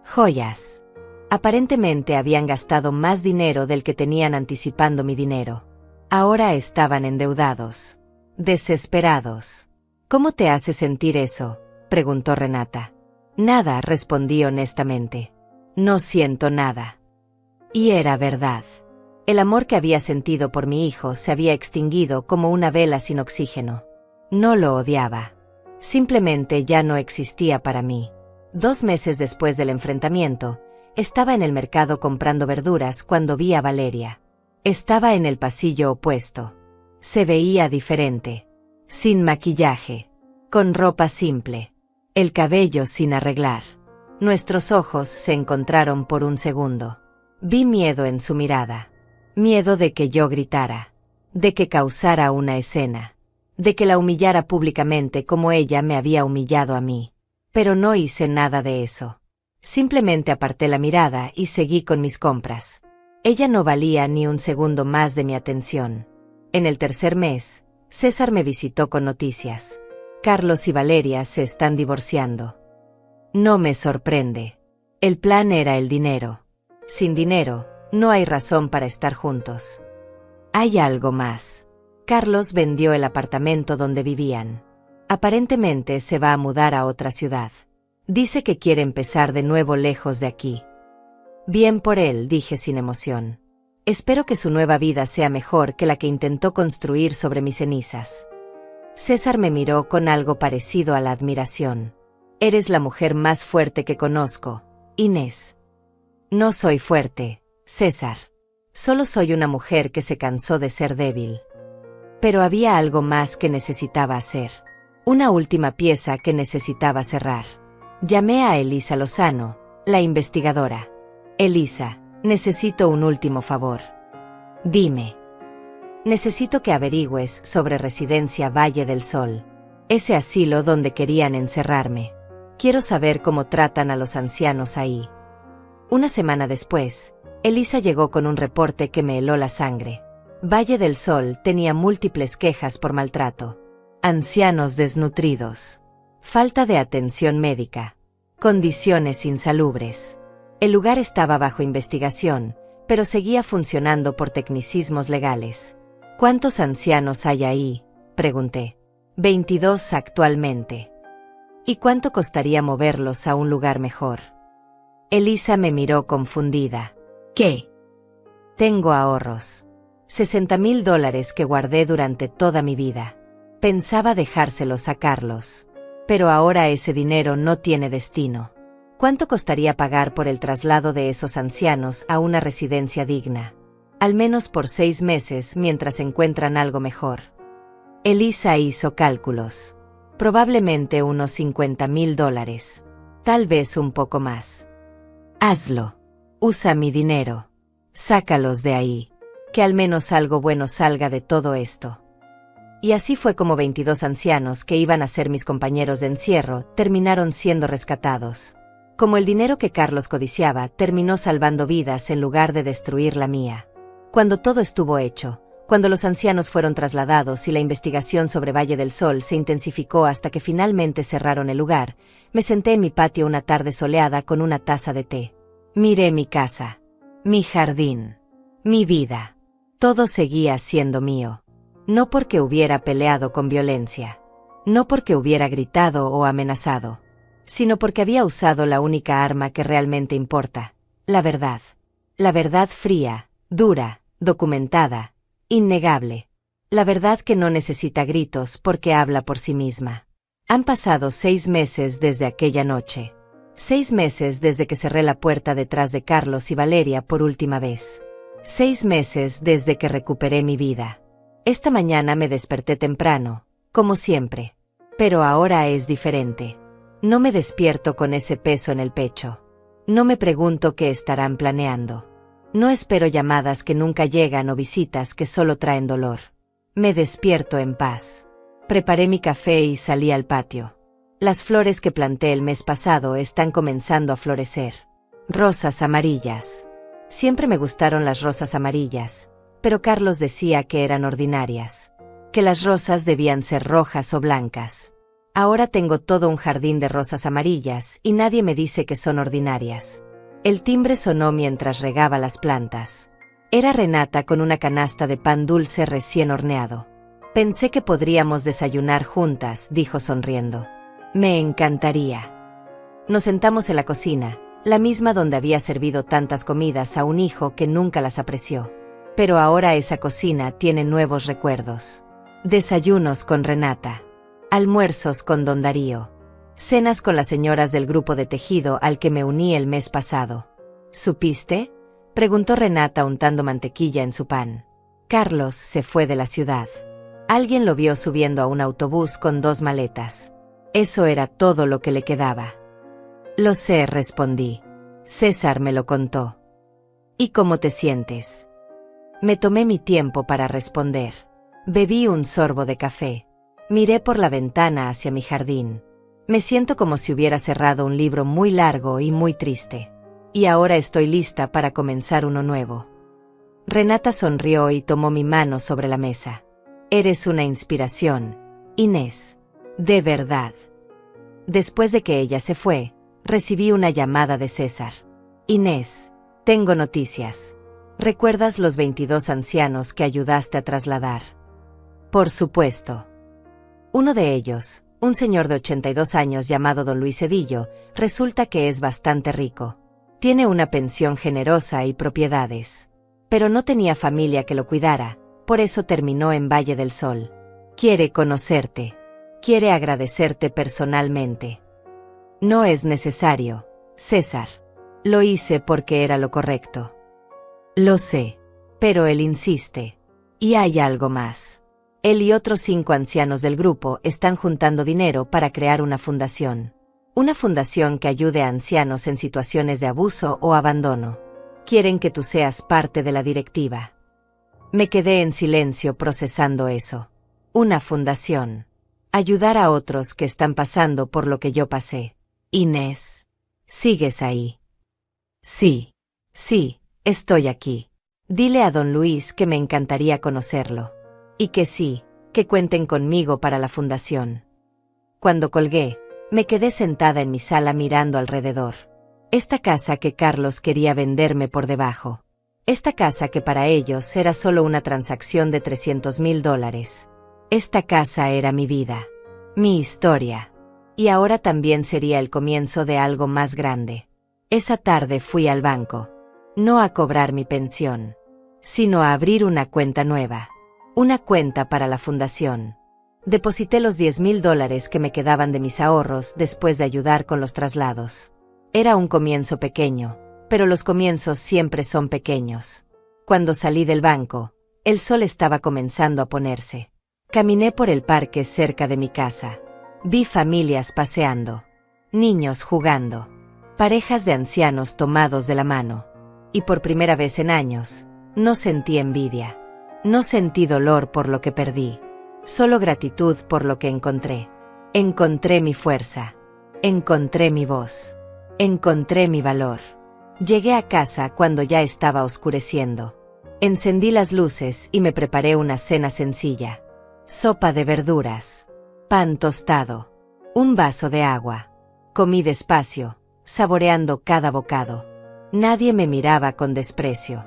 Joyas. Aparentemente habían gastado más dinero del que tenían anticipando mi dinero. Ahora estaban endeudados. Desesperados. ¿Cómo te hace sentir eso?, preguntó Renata. Nada, respondí honestamente. No siento nada. Y era verdad. El amor que había sentido por mi hijo se había extinguido como una vela sin oxígeno. No lo odiaba. Simplemente ya no existía para mí. 2 meses después del enfrentamiento, estaba en el mercado comprando verduras cuando vi a Valeria. Estaba en el pasillo opuesto. Se veía diferente. Sin maquillaje. Con ropa simple. El cabello sin arreglar. Nuestros ojos se encontraron por un segundo. Vi miedo en su mirada. Miedo de que yo gritara. De que causara una escena. De que la humillara públicamente como ella me había humillado a mí. Pero no hice nada de eso. Simplemente aparté la mirada y seguí con mis compras. Ella no valía ni un segundo más de mi atención. En el tercer mes, César me visitó con noticias. Carlos y Valeria se están divorciando. No me sorprende. El plan era el dinero. Sin dinero, no hay razón para estar juntos. Hay algo más. Carlos vendió el apartamento donde vivían. Aparentemente se va a mudar a otra ciudad. Dice que quiere empezar de nuevo lejos de aquí. Bien por él, dije sin emoción. Espero que su nueva vida sea mejor que la que intentó construir sobre mis cenizas. César me miró con algo parecido a la admiración. Eres la mujer más fuerte que conozco, Inés. No soy fuerte, César. Solo soy una mujer que se cansó de ser débil. Pero había algo más que necesitaba hacer. Una última pieza que necesitaba cerrar. Llamé a Elisa Lozano, la investigadora. Elisa, necesito un último favor. Dime. Necesito que averigües sobre Residencia Valle del Sol. Ese asilo donde querían encerrarme. Quiero saber cómo tratan a los ancianos ahí. Una semana después, Elisa llegó con un reporte que me heló la sangre. Valle del Sol tenía múltiples quejas por maltrato. Ancianos desnutridos. Falta de atención médica. Condiciones insalubres. El lugar estaba bajo investigación, pero seguía funcionando por tecnicismos legales. ¿Cuántos ancianos hay ahí?, pregunté. 22 actualmente. ¿Y cuánto costaría moverlos a un lugar mejor? Elisa me miró confundida. ¿Qué? Tengo ahorros. $60,000 que guardé durante toda mi vida. Pensaba dejárselos a Carlos. Pero ahora ese dinero no tiene destino. ¿Cuánto costaría pagar por el traslado de esos ancianos a una residencia digna? Al menos por 6 meses mientras encuentran algo mejor. Elisa hizo cálculos. Probablemente unos $50,000. Tal vez un poco más. Hazlo. Usa mi dinero. Sácalos de ahí. Que al menos algo bueno salga de todo esto. Y así fue como 22 ancianos que iban a ser mis compañeros de encierro terminaron siendo rescatados. Como el dinero que Carlos codiciaba terminó salvando vidas en lugar de destruir la mía. Cuando todo estuvo hecho, cuando los ancianos fueron trasladados y la investigación sobre Valle del Sol se intensificó hasta que finalmente cerraron el lugar, me senté en mi patio una tarde soleada con una taza de té. Miré mi casa, mi jardín, mi vida. Todo seguía siendo mío. No porque hubiera peleado con violencia. No porque hubiera gritado o amenazado. Sino porque había usado la única arma que realmente importa, la verdad. La verdad fría, dura, documentada, innegable. La verdad que no necesita gritos porque habla por sí misma. Han pasado 6 meses desde aquella noche. 6 meses desde que cerré la puerta detrás de Carlos y Valeria por última vez. 6 meses desde que recuperé mi vida. Esta mañana me desperté temprano, como siempre. Pero ahora es diferente. No me despierto con ese peso en el pecho. No me pregunto qué estarán planeando. No espero llamadas que nunca llegan o visitas que solo traen dolor. Me despierto en paz. Preparé mi café y salí al patio. Las flores que planté el mes pasado están comenzando a florecer. Rosas amarillas. Siempre me gustaron las rosas amarillas, pero Carlos decía que eran ordinarias. Que las rosas debían ser rojas o blancas. Ahora tengo todo un jardín de rosas amarillas y nadie me dice que son ordinarias. El timbre sonó mientras regaba las plantas. Era Renata con una canasta de pan dulce recién horneado. Pensé que podríamos desayunar juntas, dijo sonriendo. Me encantaría. Nos sentamos en la cocina, la misma donde había servido tantas comidas a un hijo que nunca las apreció. Pero ahora esa cocina tiene nuevos recuerdos. Desayunos con Renata. Almuerzos con don Darío. Cenas con las señoras del grupo de tejido al que me uní el mes pasado. ¿Supiste?, preguntó Renata untando mantequilla en su pan. Carlos se fue de la ciudad. Alguien lo vio subiendo a un autobús con 2 maletas. Eso era todo lo que le quedaba. Lo sé, respondí. César me lo contó. ¿Y cómo te sientes? Me tomé mi tiempo para responder. Bebí un sorbo de café. Miré por la ventana hacia mi jardín. Me siento como si hubiera cerrado un libro muy largo y muy triste. Y ahora estoy lista para comenzar uno nuevo. Renata sonrió y tomó mi mano sobre la mesa. Eres una inspiración, Inés. De verdad. Después de que ella se fue, recibí una llamada de César. Inés, tengo noticias. ¿Recuerdas los 22 ancianos que ayudaste a trasladar? Por supuesto. Uno de ellos, un señor de 82 años llamado don Luis Cedillo, resulta que es bastante rico. Tiene una pensión generosa y propiedades. Pero no tenía familia que lo cuidara, por eso terminó en Valle del Sol. Quiere conocerte. Quiere agradecerte personalmente. No es necesario, César. Lo hice porque era lo correcto. Lo sé, pero él insiste. Y hay algo más. Él y otros 5 ancianos del grupo están juntando dinero para crear una fundación. Una fundación que ayude a ancianos en situaciones de abuso o abandono. Quieren que tú seas parte de la directiva. Me quedé en silencio procesando eso. Una fundación. Ayudar a otros que están pasando por lo que yo pasé. Inés, ¿sigues ahí? Sí, estoy aquí. Dile a don Luis que me encantaría conocerlo. Y que sí, que cuenten conmigo para la fundación. Cuando colgué, Me quedé sentada en mi sala mirando alrededor. Esta casa que Carlos quería venderme por debajo. Esta casa que para ellos era solo una transacción de $300,000. Esta casa era mi vida. Mi historia. Y ahora también sería el comienzo de algo más grande. Esa tarde fui al banco. No a cobrar mi pensión, sino a abrir una cuenta nueva. Una cuenta para la fundación. Deposité los $10,000 que me quedaban de mis ahorros después de ayudar con los traslados. Era un comienzo pequeño, pero los comienzos siempre son pequeños. Cuando salí del banco, el sol estaba comenzando a ponerse. Caminé por el parque cerca de mi casa. Vi familias paseando, niños jugando, parejas de ancianos tomados de la mano. Y por primera vez en años, no sentí envidia. No sentí dolor por lo que perdí. Solo gratitud por lo que encontré. Encontré mi fuerza. Encontré mi voz. Encontré mi valor. Llegué a casa cuando ya estaba oscureciendo. Encendí las luces y me preparé una cena sencilla. Sopa de verduras. Pan tostado. Un vaso de agua. Comí despacio, saboreando cada bocado. Nadie me miraba con desprecio.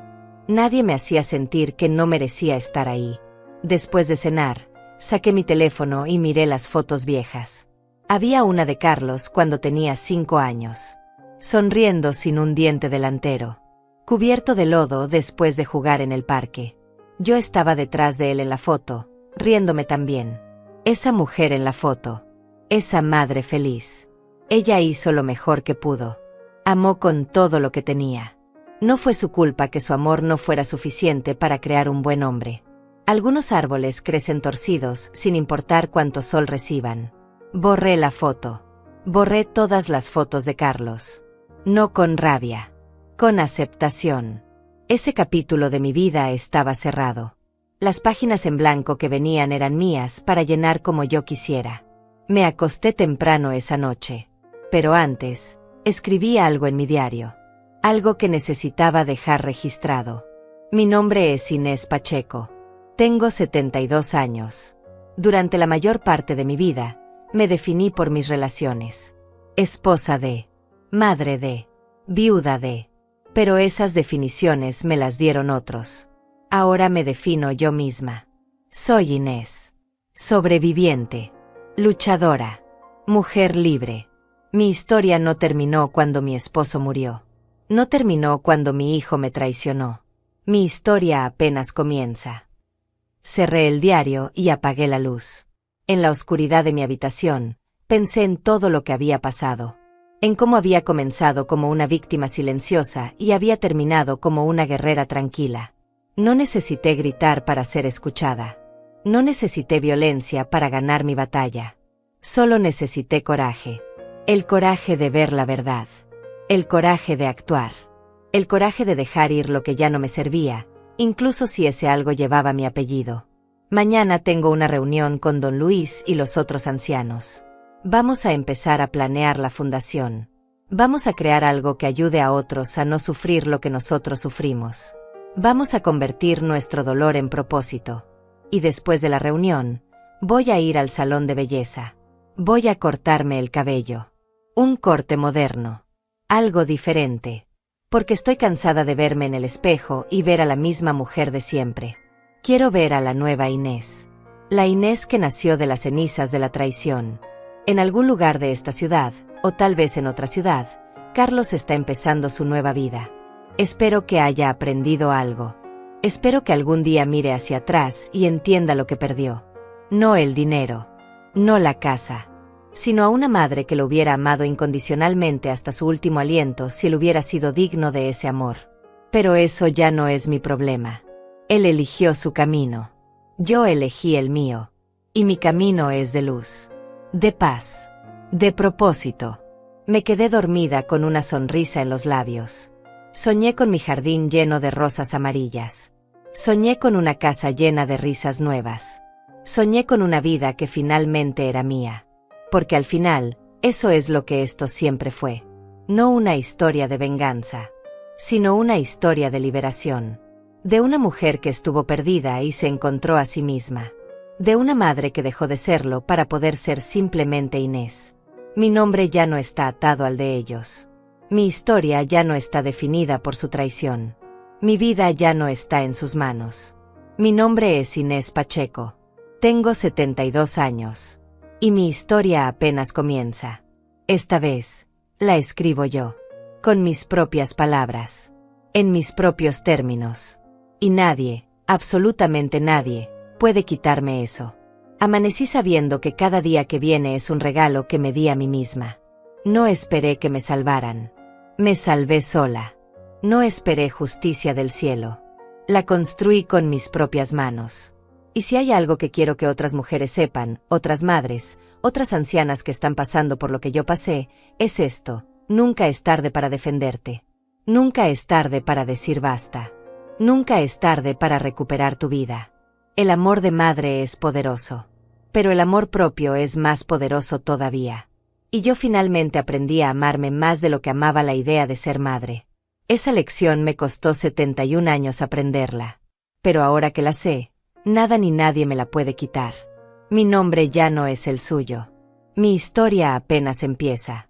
Nadie me hacía sentir que no merecía estar ahí. Después de cenar, saqué mi teléfono y miré las fotos viejas. Había una de Carlos cuando tenía 5 años. Sonriendo sin un diente delantero. Cubierto de lodo después de jugar en el parque. Yo estaba detrás de él en la foto, riéndome también. Esa mujer en la foto. Esa madre feliz. Ella hizo lo mejor que pudo. Amó con todo lo que tenía. No fue su culpa que su amor no fuera suficiente para crear un buen hombre. Algunos árboles crecen torcidos sin importar cuánto sol reciban. Borré la foto. Borré todas las fotos de Carlos. No con rabia. Con aceptación. Ese capítulo de mi vida estaba cerrado. Las páginas en blanco que venían eran mías para llenar como yo quisiera. Me acosté temprano esa noche. Pero antes, escribí algo en mi diario. Algo que necesitaba dejar registrado. Mi nombre es Inés Pacheco. Tengo 72 años. Durante la mayor parte de mi vida, me definí por mis relaciones. Esposa de, madre de, viuda de. Pero esas definiciones me las dieron otros. Ahora me defino yo misma. Soy Inés. Sobreviviente. Luchadora. Mujer libre. Mi historia no terminó cuando mi esposo murió. No terminó cuando mi hijo me traicionó. Mi historia apenas comienza. Cerré el diario y apagué la luz. En la oscuridad de mi habitación, pensé en todo lo que había pasado. En cómo había comenzado como una víctima silenciosa y había terminado como una guerrera tranquila. No necesité gritar para ser escuchada. No necesité violencia para ganar mi batalla. Solo necesité coraje. El coraje de ver la verdad. El coraje de actuar. El coraje de dejar ir lo que ya no me servía, incluso si ese algo llevaba mi apellido. Mañana tengo una reunión con don Luis y los otros ancianos. Vamos a empezar a planear la fundación. Vamos a crear algo que ayude a otros a no sufrir lo que nosotros sufrimos. Vamos a convertir nuestro dolor en propósito. Y después de la reunión, voy a ir al salón de belleza. Voy a cortarme el cabello. Un corte moderno. Algo diferente. Porque estoy cansada de verme en el espejo y ver a la misma mujer de siempre. Quiero ver a la nueva Inés. La Inés que nació de las cenizas de la traición. En algún lugar de esta ciudad, o tal vez en otra ciudad, Carlos está empezando su nueva vida. Espero que haya aprendido algo. Espero que algún día mire hacia atrás y entienda lo que perdió. No el dinero. No la casa. Sino a una madre que lo hubiera amado incondicionalmente hasta su último aliento si él hubiera sido digno de ese amor. Pero eso ya no es mi problema. Él eligió su camino. Yo elegí el mío. Y mi camino es de luz. De paz. De propósito. Me quedé dormida con una sonrisa en los labios. Soñé con mi jardín lleno de rosas amarillas. Soñé con una casa llena de risas nuevas. Soñé con una vida que finalmente era mía. Porque al final, eso es lo que esto siempre fue. No una historia de venganza, sino una historia de liberación. De una mujer que estuvo perdida y se encontró a sí misma. De una madre que dejó de serlo para poder ser simplemente Inés. Mi nombre ya no está atado al de ellos. Mi historia ya no está definida por su traición. Mi vida ya no está en sus manos. Mi nombre es Inés Pacheco. Tengo 72 años. Y mi historia apenas comienza. Esta vez, la escribo yo. Con mis propias palabras. En mis propios términos. Y nadie, absolutamente nadie, puede quitarme eso. Amanecí sabiendo que cada día que viene es un regalo que me di a mí misma. No esperé que me salvaran. Me salvé sola. No esperé justicia del cielo. La construí con mis propias manos. Y si hay algo que quiero que otras mujeres sepan, otras madres, otras ancianas que están pasando por lo que yo pasé, es esto: nunca es tarde para defenderte. Nunca es tarde para decir basta. Nunca es tarde para recuperar tu vida. El amor de madre es poderoso. Pero el amor propio es más poderoso todavía. Y yo finalmente aprendí a amarme más de lo que amaba la idea de ser madre. Esa lección me costó 71 años aprenderla. Pero ahora que la sé, nada ni nadie me la puede quitar. Mi nombre ya no es el suyo. Mi historia apenas empieza.